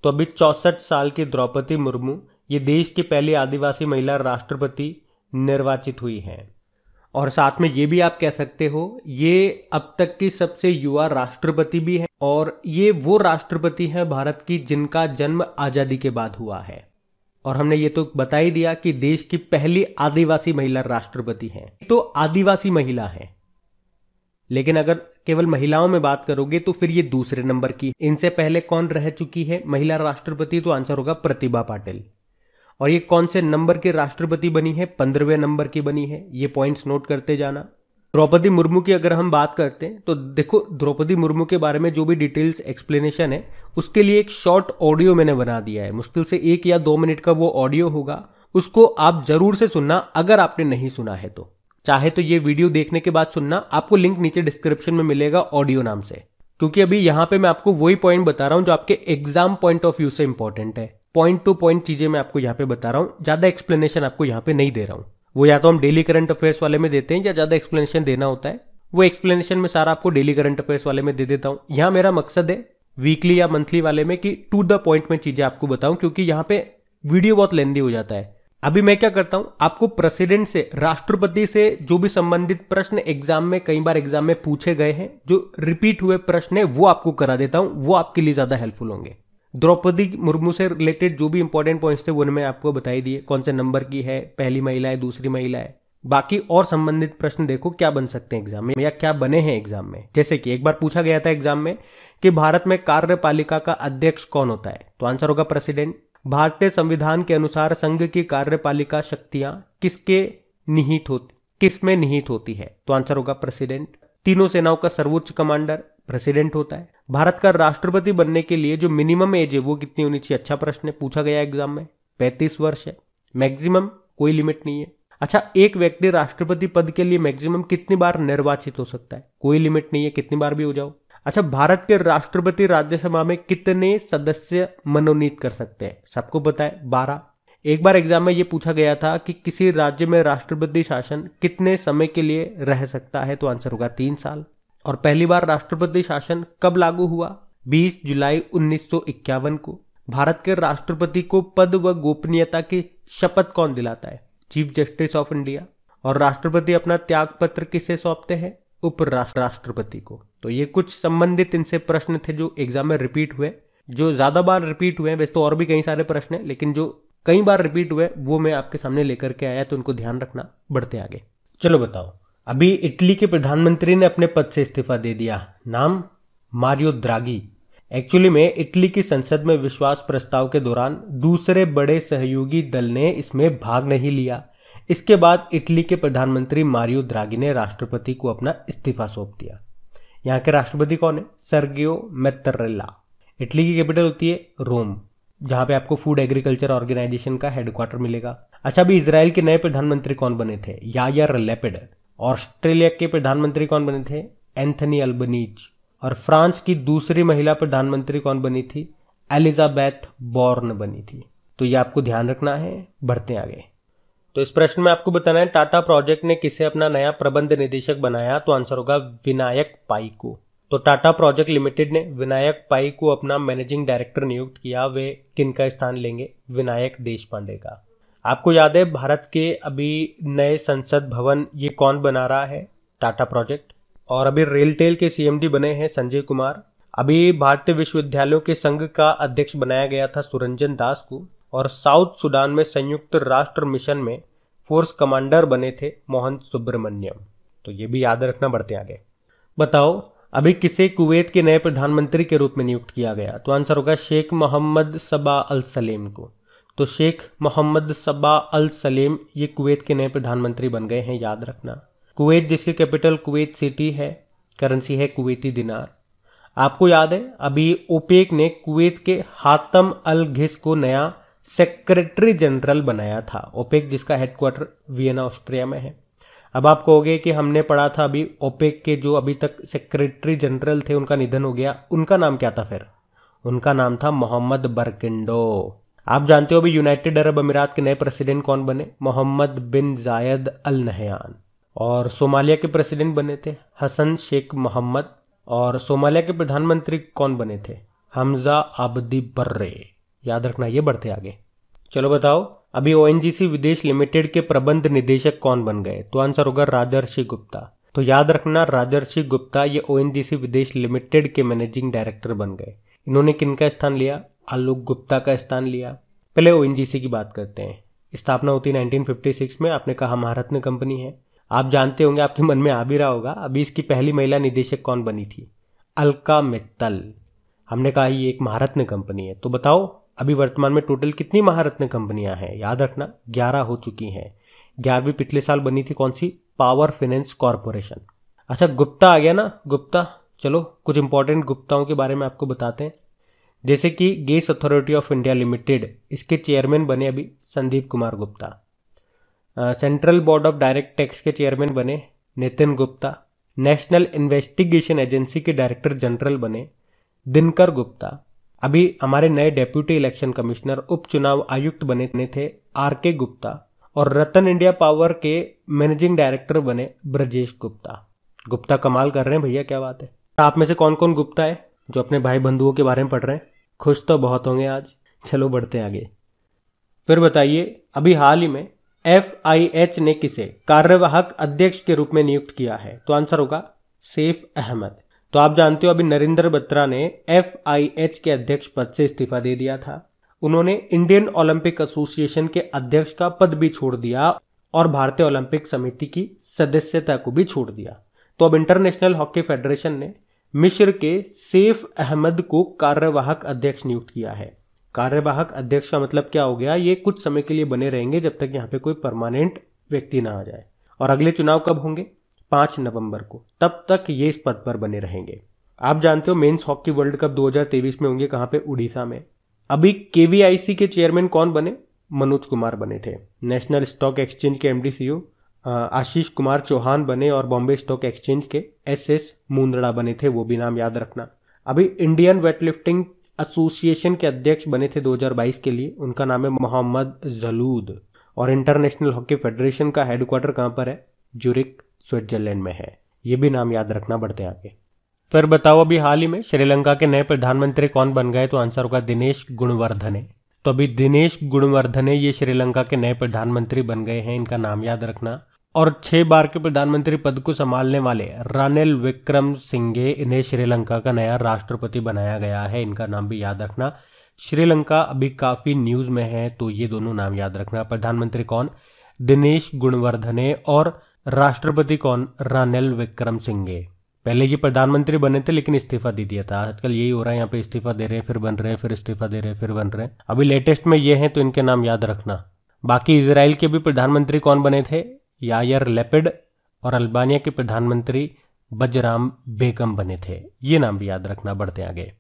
तो अभी 64 साल की द्रौपदी मुर्मू ये देश की पहली आदिवासी महिला राष्ट्रपति निर्वाचित हुई हैं। और साथ में ये भी आप कह सकते हो ये अब तक की सबसे युवा राष्ट्रपति भी है, और ये वो राष्ट्रपति हैं भारत की जिनका जन्म आजादी के बाद हुआ है। और हमने ये तो बता ही दिया कि देश की पहली आदिवासी महिला राष्ट्रपति हैं, तो आदिवासी महिला है। लेकिन अगर केवल महिलाओं में बात करोगे तो फिर ये दूसरे नंबर की। इनसे पहले कौन रह चुकी है महिला राष्ट्रपति, तो आंसर होगा प्रतिभा पाटिल। और ये कौन से नंबर के राष्ट्रपति बनी है, 15वें नंबर की बनी है। ये पॉइंट्स नोट करते जाना। द्रौपदी मुर्मू की अगर हम बात करते हैं तो देखो, द्रौपदी मुर्मू के बारे में जो भी डिटेल्स एक्सप्लेनेशन है उसके लिए एक शॉर्ट ऑडियो मैंने बना दिया है। मुश्किल से 1 या 2 मिनट का वो ऑडियो होगा, उसको आप जरूर से सुनना अगर आपने नहीं सुना है तो। चाहे तो ये वीडियो देखने के बाद सुनना, आपको लिंक नीचे डिस्क्रिप्शन में मिलेगा ऑडियो नाम से। क्योंकि अभी यहाँ पे मैं आपको वही पॉइंट बता रहा हूँ जो आपके एग्जाम पॉइंट ऑफ व्यू से इंपॉर्टेंट है। पॉइंट टू पॉइंट चीजें मैं आपको यहाँ पे बता रहा हूँ, ज्यादा एक्सप्लेनेशन आपको यहाँ पे नहीं दे रहा हूँ। वो या तो हम डेली करंट अफेयर्स वाले में देते हैं या ज्यादा एक्सप्लेनेशन देना होता है, वो एक्सप्लेनेशन में सारा आपको डेली करंट अफेयर्स वाले में दे देता हूँ। यहाँ मेरा मकसद है वीकली या मंथली वाले में कि टू द पॉइंट में चीजें आपको बताऊं, क्योंकि यहाँ पे वीडियो बहुत लेंदी हो जाता है। अभी मैं क्या करता हूं, आपको प्रेसिडेंट से, राष्ट्रपति से जो भी संबंधित प्रश्न एग्जाम में कई बार एग्जाम में पूछे गए हैं, जो रिपीट हुए प्रश्न है वो आपको करा देता हूं, वो आपके लिए ज्यादा हेल्पफुल होंगे। द्रौपदी मुर्मू से रिलेटेड जो भी इंपॉर्टेंट पॉइंट्स थे वो मैं आपको बता ही दिए, कौन से नंबर की है, पहली महिला है, दूसरी महिला है। बाकी और संबंधित प्रश्न देखो क्या बन सकते हैं एग्जाम में या क्या बने हैं एग्जाम में। जैसे कि एक बार पूछा गया था एग्जाम में कि भारत में कार्यपालिका का अध्यक्ष कौन होता है, तो आंसर होगा प्रेसिडेंट। भारतीय संविधान के अनुसार संघ की कार्यपालिका शक्तियां किसमें निहित होती है? तो आंसर होगा प्रेसिडेंट। तीनों सेनाओं का सर्वोच्च कमांडर प्रेसिडेंट होता है। भारत का राष्ट्रपति बनने के लिए जो मिनिमम एज है वो कितनी होनी चाहिए? अच्छा प्रश्न है, पूछा गया एग्जाम में। 35 वर्ष है। मैक्सिमम कोई लिमिट नहीं है। अच्छा, एक व्यक्ति राष्ट्रपति पद के लिए मैक्सिमम कितनी बार निर्वाचित हो सकता है? कोई लिमिट नहीं है, कितनी बार भी हो जाओ। अच्छा, भारत के राष्ट्रपति राज्यसभा में कितने सदस्य मनोनीत कर सकते हैं? सबको पता है 12। एक बार एग्जाम में यह पूछा गया था कि किसी राज्य में राष्ट्रपति शासन कितने समय के लिए रह सकता है? तो आंसर होगा 3 साल। और पहली बार राष्ट्रपति शासन कब लागू हुआ? 20 जुलाई 1951 को। भारत के राष्ट्रपति को पद व गोपनीयता की शपथ कौन दिलाता है? Chief justice of India. और राष्ट्रपति अपना त्याग पत्र किसे सौंपते हैं? उपराष्ट्रपति को। तो ये कुछ संबंधित इनसे प्रश्न थे जो एग्जाम में रिपीट हुए, जो ज्यादा बार रिपीट हुए हैं। वैसे तो और भी कई सारे प्रश्न हैं, लेकिन जो कई बार रिपीट हुए वो मैं आपके सामने लेकर के आया, तो उनको ध्यान रखना। बढ़ते आगे। चलो बताओ, अभी इटली के प्रधानमंत्री ने अपने पद से इस्तीफा दे दिया। नाम मारियो द्रागी। एक्चुअली में इटली की संसद में विश्वास प्रस्ताव के दौरान दूसरे बड़े सहयोगी दल ने इसमें भाग नहीं लिया। इसके बाद इटली के प्रधानमंत्री मारियो द्रागी ने राष्ट्रपति को अपना इस्तीफा सौंप दिया। यहाँ के राष्ट्रपति कौन है? सर्गियो मैत्तारेल्ला। इटली की कैपिटल होती है रोम, जहां पे आपको फूड एग्रीकल्चर ऑर्गेनाइजेशन का हेडक्वार्टर मिलेगा। अच्छा, अभी इजराइल के नए प्रधानमंत्री कौन बने थे? Yair Lapid. ऑस्ट्रेलिया के प्रधानमंत्री कौन बने थे? Anthony Albanese. और फ्रांस की दूसरी महिला प्रधानमंत्री कौन बनी थी? एलिजाबेथ बॉर्न बनी थी। तो ये आपको ध्यान रखना है। बढ़ते आगे। तो इस प्रश्न में आपको बताना है टाटा प्रोजेक्ट ने किसे अपना नया प्रबंध निदेशक बनाया? तो आंसर होगा विनायक पाई को। तो टाटा प्रोजेक्ट लिमिटेड ने विनायक पाई को अपना मैनेजिंग डायरेक्टर नियुक्त किया। वे किनका स्थान लेंगे? विनायक देशपांडे का। आपको याद है भारत के अभी नए संसद भवन ये कौन बना रहा है? टाटा प्रोजेक्ट। और अभी रेलटेल के सीएमडी बने हैं संजय कुमार। अभी भारतीय विश्वविद्यालयों के संघ का अध्यक्ष बनाया गया था सुरंजन दास को। और साउथ सुडान में संयुक्त राष्ट्र मिशन में फोर्स कमांडर बने थे मोहन सुब्रमण्यम। तो ये भी याद रखना। बढ़ते आगे। बताओ, अभी किसे कुवैत के नए प्रधानमंत्री के रूप में नियुक्त किया गया? तो आंसर होगा शेख मोहम्मद सबा अल सलेम को। तो शेख मोहम्मद सबा अल सलेम ये कुवैत के नए प्रधानमंत्री बन गए हैं, याद रखना। कुवैत जिसकी कैपिटल कुवैत सिटी है, करेंसी है कुवैती दिनार। आपको याद है अभी ओपेक ने कुवैत के हातम अल घिस को नया सेक्रेटरी जनरल बनाया था। ओपेक जिसका हेडक्वार्टर वियना ऑस्ट्रिया में है। अब आप कहोगे कि हमने पढ़ा था अभी ओपेक के जो अभी तक सेक्रेटरी जनरल थे उनका निधन हो गया, उनका नाम क्या था? फिर उनका नाम था मोहम्मद बरकिंडो। आप जानते हो अभी यूनाइटेड अरब अमीरात के नए प्रेसिडेंट कौन बने? मोहम्मद बिन जायद अल नहयान। और सोमालिया के प्रेसिडेंट बने थे हसन शेख मोहम्मद। और सोमालिया के प्रधानमंत्री कौन बने थे? हमजा आबदी बर्रे, याद रखना ये। बढ़ते आगे। चलो बताओ, अभी ओएनजीसी विदेश लिमिटेड के प्रबंध निदेशक कौन बन गए? तो आंसर होगा राजर्षि गुप्ता। तो याद रखना राजर्षि गुप्ता ये ओएनजीसी विदेश लिमिटेड के मैनेजिंग डायरेक्टर बन गए। इन्होंने किनका स्थान लिया? आलोक गुप्ता का स्थान लिया। पहले ओएनजीसी की बात करते हैं। स्थापना होती 1956 में। आपने कहा महारत्न कंपनी है। आप जानते होंगे, आपके मन में आ भी रहा होगा, अभी इसकी पहली महिला निदेशक कौन बनी थी? अलका मित्तल। हमने कहा ये एक महारत्न कंपनी है। तो बताओ अभी वर्तमान में टोटल कितनी महारत्न कंपनियां हैं? याद रखना 11 हो चुकी हैं। 11वीं पिछले साल बनी थी, कौन सी? Power finance corporation. अच्छा, गुप्ता आ गया ना, गुप्ता। चलो कुछ इंपॉर्टेंट गुप्ताओं के बारे में आपको बताते हैं। जैसे कि gas authority of India limited, इसके चेयरमैन बने अभी Sandeep Kumar Gupta. Central board of direct tax के चेयरमैन बने Nitin Gupta. National investigation agency के डायरेक्टर जनरल बने दिनकर गुप्ता। अभी हमारे नए डेप्यूटी इलेक्शन कमिश्नर उपचुनाव आयुक्त बने थे आरके गुप्ता। और रतन इंडिया पावर के मैनेजिंग डायरेक्टर बने ब्रजेश गुप्ता। गुप्ता कमाल कर रहे हैं भैया, क्या बात है। आप में से कौन कौन गुप्ता है जो अपने भाई बंधुओं के बारे में पढ़ रहे हैं? खुश तो बहुत होंगे आज। चलो बढ़ते हैं आगे। फिर बताइए, अभी हाल ही में FIH ने किसे कार्यवाहक अध्यक्ष के रूप में नियुक्त किया है? तो आंसर होगा सैफ अहमद। तो आप जानते हो अभी नरेंद्र बत्रा ने FIH के अध्यक्ष पद से इस्तीफा दे दिया था। उन्होंने इंडियन ओलंपिक एसोसिएशन के अध्यक्ष का पद भी छोड़ दिया और भारतीय ओलंपिक समिति की सदस्यता को भी छोड़ दिया। तो अब इंटरनेशनल हॉकी फेडरेशन ने मिस्र के सैफ अहमद को कार्यवाहक अध्यक्ष नियुक्त किया है। कार्यवाहक अध्यक्ष का मतलब क्या हो गया, ये कुछ समय के लिए बने रहेंगे जब तक यहाँ पे कोई परमानेंट व्यक्ति ना आ जाए। और अगले चुनाव कब होंगे? 5 नवंबर को। तब तक ये इस पद पर बने रहेंगे। आप जानते हो मेंस हॉकी वर्ल्ड कप 2023 में होंगे कहाँ पे? उड़ीसा में। अभी केवीआईसी के चेयरमैन कौन बने? मनोज कुमार बने थे। नेशनल स्टॉक एक्सचेंज के एमडी सीईओ आशीष कुमार चौहान बने और बॉम्बे स्टॉक एक्सचेंज के एसएस मुंदड़ा बने थे, वो भी नाम याद रखना। अभी इंडियन वेटलिफ्टिंग एसोसिएशन के अध्यक्ष बने थे 2022 के लिए, उनका नाम है मोहम्मद जलूद। और इंटरनेशनल हॉकी फेडरेशन का हेडक्वार्टर कहाँ पर है? ज्यूरिक स्विट्जरलैंड में है। ये भी नाम याद रखना, बढ़ते आगे। फिर बताओ अभी हाल ही में श्रीलंका के नए प्रधानमंत्री कौन बन गए? तो आंसर होगा दिनेश गुणवर्धने। तो अभी दिनेश गुणवर्धने ये श्रीलंका के नए प्रधानमंत्री बन गए हैं, इनका नाम याद रखना। और 6 बार के प्रधानमंत्री पद को संभालने वाले रानिल विक्रमसिंघे, इन्हें श्रीलंका का नया राष्ट्रपति बनाया गया है, इनका नाम भी याद रखना। श्रीलंका अभी काफी न्यूज में है, तो ये दोनों नाम याद रखना। प्रधानमंत्री कौन? दिनेश गुणवर्धने। और राष्ट्रपति कौन? रानिल विक्रमसिंघे। पहले ये प्रधानमंत्री बने थे लेकिन इस्तीफा दे दिया था। आजकल यही हो रहा है, यहाँ पे इस्तीफा दे रहे हैं फिर बन रहे हैं, फिर इस्तीफा दे रहे हैं फिर बन रहे हैं। अभी लेटेस्ट में ये हैं तो इनके नाम याद रखना। बाकी इजराइल के भी प्रधानमंत्री कौन बने थे? Yair Lapid. और अल्बानिया के प्रधानमंत्री बजराम बेगम बने थे, ये नाम भी याद रखना। बढ़ते आगे।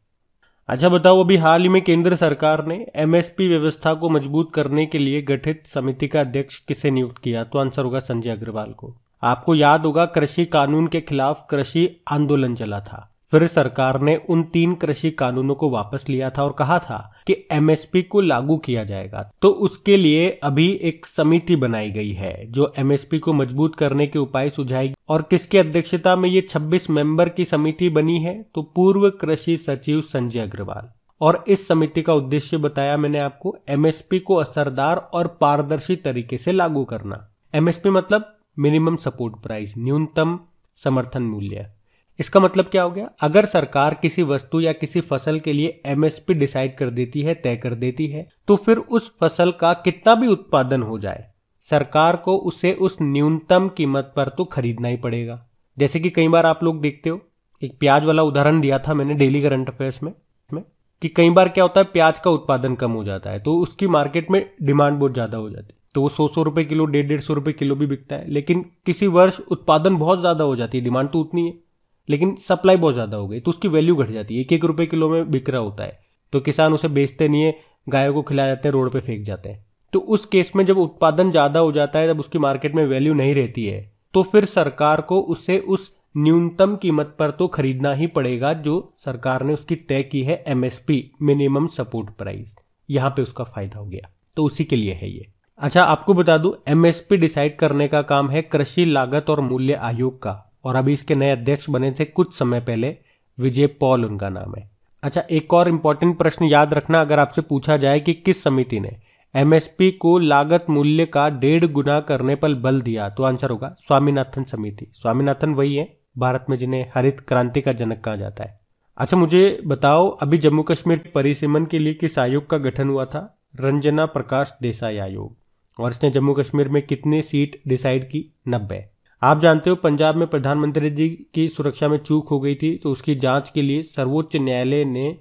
अच्छा बताओ अभी हाल ही में केंद्र सरकार ने एमएसपी व्यवस्था को मजबूत करने के लिए गठित समिति का अध्यक्ष किसे नियुक्त किया? तो आंसर होगा संजय अग्रवाल को। आपको याद होगा कृषि कानून के खिलाफ कृषि आंदोलन चला था, फिर सरकार ने उन 3 कृषि कानूनों को वापस लिया था और कहा था कि एमएसपी को लागू किया जाएगा। तो उसके लिए अभी एक समिति बनाई गई है जो एमएसपी को मजबूत करने के उपाय सुझाएगी। और किसकी अध्यक्षता में ये 26 मेंबर की समिति बनी है? तो पूर्व कृषि सचिव संजय अग्रवाल। और इस समिति का उद्देश्य बताया मैंने आपको, एमएसपी को असरदार और पारदर्शी तरीके से लागू करना। एमएसपी मतलब मिनिमम सपोर्ट प्राइस, न्यूनतम समर्थन मूल्य। इसका मतलब क्या हो गया? अगर सरकार किसी वस्तु या किसी फसल के लिए एमएसपी डिसाइड कर देती है, तय कर देती है, तो फिर उस फसल का कितना भी उत्पादन हो जाए, सरकार को उसे उस न्यूनतम कीमत पर तो खरीदना ही पड़ेगा। जैसे कि कई बार आप लोग देखते हो, एक प्याज वाला उदाहरण दिया था मैंने डेली करंट अफेयर्स में कि कई बार क्या होता है, प्याज का उत्पादन कम हो जाता है तो उसकी मार्केट में डिमांड बहुत ज्यादा हो जाती है, तो वो 100 रुपए किलो, 150 रुपए किलो भी बिकता है। लेकिन किसी वर्ष उत्पादन बहुत ज्यादा हो जाती है, डिमांड तो उतनी है लेकिन सप्लाई बहुत ज्यादा हो गई, तो उसकी वैल्यू घट जाती है। 1-1 रुपए किलो में बिक रहा होता है, तो किसान उसे बेचते नहीं है, गायों को खिला जाते हैं, रोड पे फेंक जाते हैं। तो उस केस में जब उत्पादन ज्यादा हो जाता है, जब उसकी मार्केट में वैल्यू नहीं रहती है, तो फिर सरकार को उसे उस न्यूनतम कीमत पर तो खरीदना ही पड़ेगा जो सरकार ने उसकी तय की है, एमएसपी, मिनिमम सपोर्ट प्राइस। यहां पे उसका फायदा हो गया, तो उसी के लिए है ये। अच्छा आपको बता दूं, एमएसपी डिसाइड करने का काम है कृषि लागत और मूल्य आयोग का, और अभी इसके नए अध्यक्ष बने थे कुछ समय पहले, विजय पॉल उनका नाम है। अच्छा एक और इंपॉर्टेंट प्रश्न याद रखना, अगर आपसे पूछा जाए कि किस समिति ने एमएसपी को लागत मूल्य का 1.5 गुना करने पर बल दिया, तो आंसर होगा स्वामीनाथन समिति। स्वामीनाथन वही है भारत में जिन्हें हरित क्रांति का जनक कहा जाता है। अच्छा मुझे बताओ अभी जम्मू कश्मीर परिसीमन के लिए किस आयोग का गठन हुआ था? रंजना प्रकाश देसाई आयोग। और इसने जम्मू कश्मीर में कितनी सीट डिसाइड की? 90। आप जानते हो पंजाब में प्रधानमंत्री जी की सुरक्षा में चूक हो गई थी, तो उसकी जांच के लिए सर्वोच्च न्यायालय ने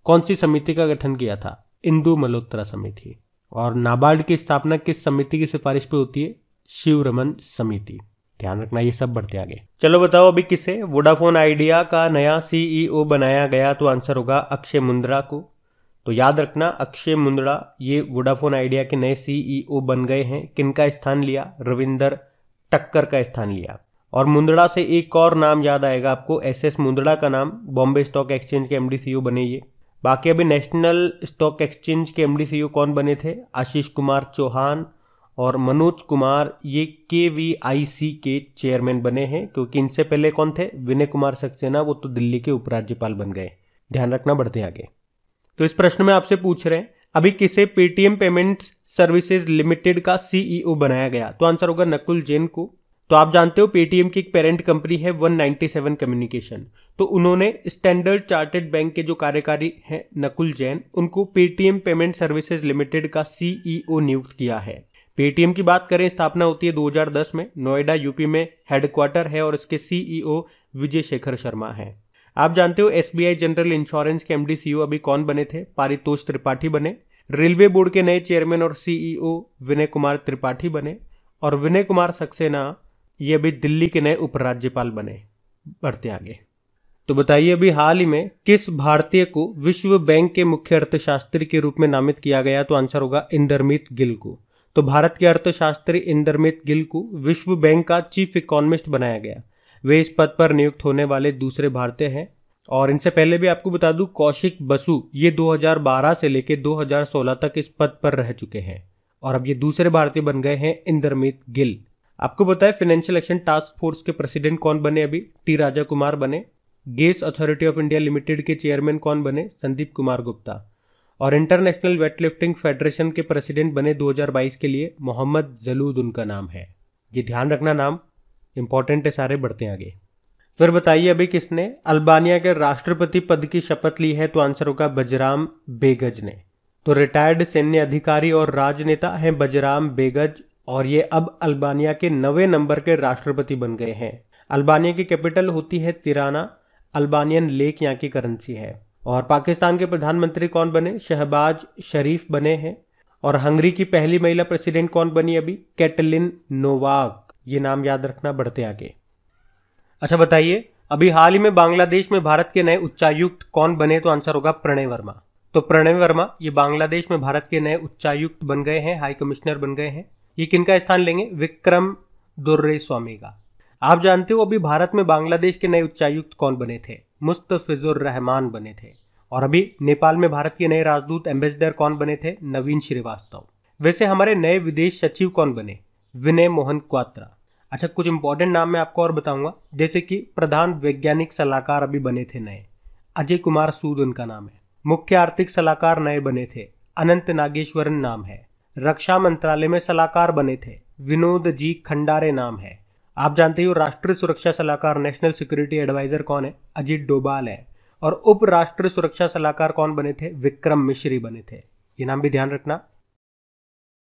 कौन सी समिति का गठन किया था? इंदु मल्होत्रा समिति। और नाबार्ड की स्थापना किस समिति की सिफारिश पे होती है? शिवरमन समिति। ध्यान रखना ये सब बढ़ते आगे। चलो बताओ अभी किसे वोडाफोन आइडिया का नया सीईओ बनाया गया? तो आंसर होगा अक्षय मुंद्रा को। तो याद रखना अक्षय मुंद्रा ये वोडाफोन आइडिया के नए सीईओ बन गए हैं। किनका स्थान लिया? रविंदर टक्कर का स्थान लिया। और मुंद्रा से एक और नाम याद आएगा आपको, एसएस मुंद्रा का नाम, बॉम्बे स्टॉक एक्सचेंज के एमडी सीईओ बने ये। बाकी अभी नेशनल स्टॉक एक्सचेंज के एमडी सीईओ कौन बने थे? आशीष कुमार चौहान और मनोज कुमार, ये केवीआईसी के चेयरमैन बने हैं, क्योंकि इनसे पहले कौन थे? विनय कुमार सक्सेना, वो तो दिल्ली के उपराज्यपाल बन गए। ध्यान रखना, बढ़ते आगे। तो इस प्रश्न में आपसे पूछ रहे हैं अभी किसे पेटीएम पेमेंट्स सर्विसेज लिमिटेड का सीईओ बनाया गया? तो आंसर होगा नकुल जैन को। तो आप जानते हो पेटीएम की एक पेरेंट कंपनी है 197 कम्युनिकेशन, तो उन्होंने स्टैंडर्ड चार्टर्ड बैंक के जो कार्यकारी हैं नकुल जैन, उनको पेटीएम पेमेंट सर्विसेज लिमिटेड का सीईओ नियुक्त किया है। पेटीएम की बात करें, स्थापना होती है 2010 में, नोएडा यूपी में हेडक्वार्टर है और इसके सीईओ विजय शेखर शर्मा है। आप जानते हो एसबीआई जनरल इंश्योरेंस के एमडी सीईओ अभी कौन बने थे? पारितोष त्रिपाठी बने। रेलवे बोर्ड के नए चेयरमैन और सीईओ विनय कुमार त्रिपाठी बने। और विनय कुमार सक्सेना ये अभी दिल्ली के नए उपराज्यपाल बने। बढ़ते आगे। तो बताइए अभी हाल ही में किस भारतीय को विश्व बैंक के मुख्य अर्थशास्त्री के रूप में नामित किया गया? तो आंसर होगा इंदरमीत गिल को। तो भारत के अर्थशास्त्री इंदरमीत गिल को विश्व बैंक का चीफ इकोनॉमिस्ट बनाया गया। वे इस पद पर नियुक्त होने वाले दूसरे भारतीय हैं। और इनसे पहले भी आपको बता दूं कौशिक बसु ये 2012 से लेकर 2016 तक इस पद पर रह चुके हैं और अब ये दूसरे भारतीय बन गए हैं इंदरमीत गिल। आपको पता है फाइनेंशियल एक्शन टास्क फोर्स के प्रेसिडेंट कौन बने? अभी टी राजा कुमार बने। Gas authority of India limited के चेयरमैन कौन बने? संदीप कुमार गुप्ता। और इंटरनेशनल वेटलिफ्टिंग फेडरेशन के प्रेसिडेंट बने 2022 के लिए मोहम्मद जलूद उनका नाम है। ये ध्यान रखना, नाम इंपॉर्टेंट है सारे। बढ़ते हैं आगे। फिर बताइए अभी किसने अल्बानिया के राष्ट्रपति पद की शपथ ली है? तो आंसर होगा बजराम बेगज ने। तो रिटायर्ड सैन्य अधिकारी और राजनेता हैं बजराम बेगज और ये अब अल्बानिया के 9वें नंबर के राष्ट्रपति बन गए हैं। अल्बानिया की कैपिटल होती है तिराना। अल्बानियन लेक यहाँ की करेंसी है। और पाकिस्तान के प्रधानमंत्री कौन बने? शहबाज शरीफ बने हैं। और हंगरी की पहली महिला प्रेसिडेंट कौन बनी अभी? Katalin Novak. ये नाम याद रखना। बढ़ते आगे। अच्छा बताइए अभी हाल ही में बांग्लादेश में भारत के नए उच्चायुक्त कौन बने? तो आंसर होगा प्रणय वर्मा। तो प्रणय वर्मा ये बांग्लादेश में भारत के नए उच्चायुक्त बन गए हैं, हाई कमिश्नर बन गए हैं। ये किनका स्थान लेंगे? विक्रम दुर्रेस्वामी का। आप जानते हो अभी भारत में बांग्लादेश के नए उच्चायुक्त कौन बने थे? मुस्तफिजुर रहमान बने थे। और अभी नेपाल में भारत के नए राजदूत एम्बेसडर कौन बने थे? नवीन श्रीवास्तव। वैसे हमारे नए विदेश सचिव कौन बने? विनय मोहन क्वात्रा। अच्छा कुछ इंपॉर्टेंट नाम मैं आपको और बताऊंगा, जैसे कि प्रधान वैज्ञानिक सलाहकार अभी बने थे नए, अजय कुमार सूद उनका नाम है। मुख्य आर्थिक सलाहकार नए बने थे, अनंत नागेश्वरन नाम है। रक्षा मंत्रालय में सलाहकार बने थे, विनोद जी खंडारे नाम है। आप जानते हो राष्ट्रीय सुरक्षा सलाहकार नेशनल सिक्योरिटी एडवाइजर कौन है? अजीत डोभाल है। और उप राष्ट्रीय सुरक्षा सलाहकार कौन बने थे? विक्रम मिश्री बने थे। ये नाम भी ध्यान रखना।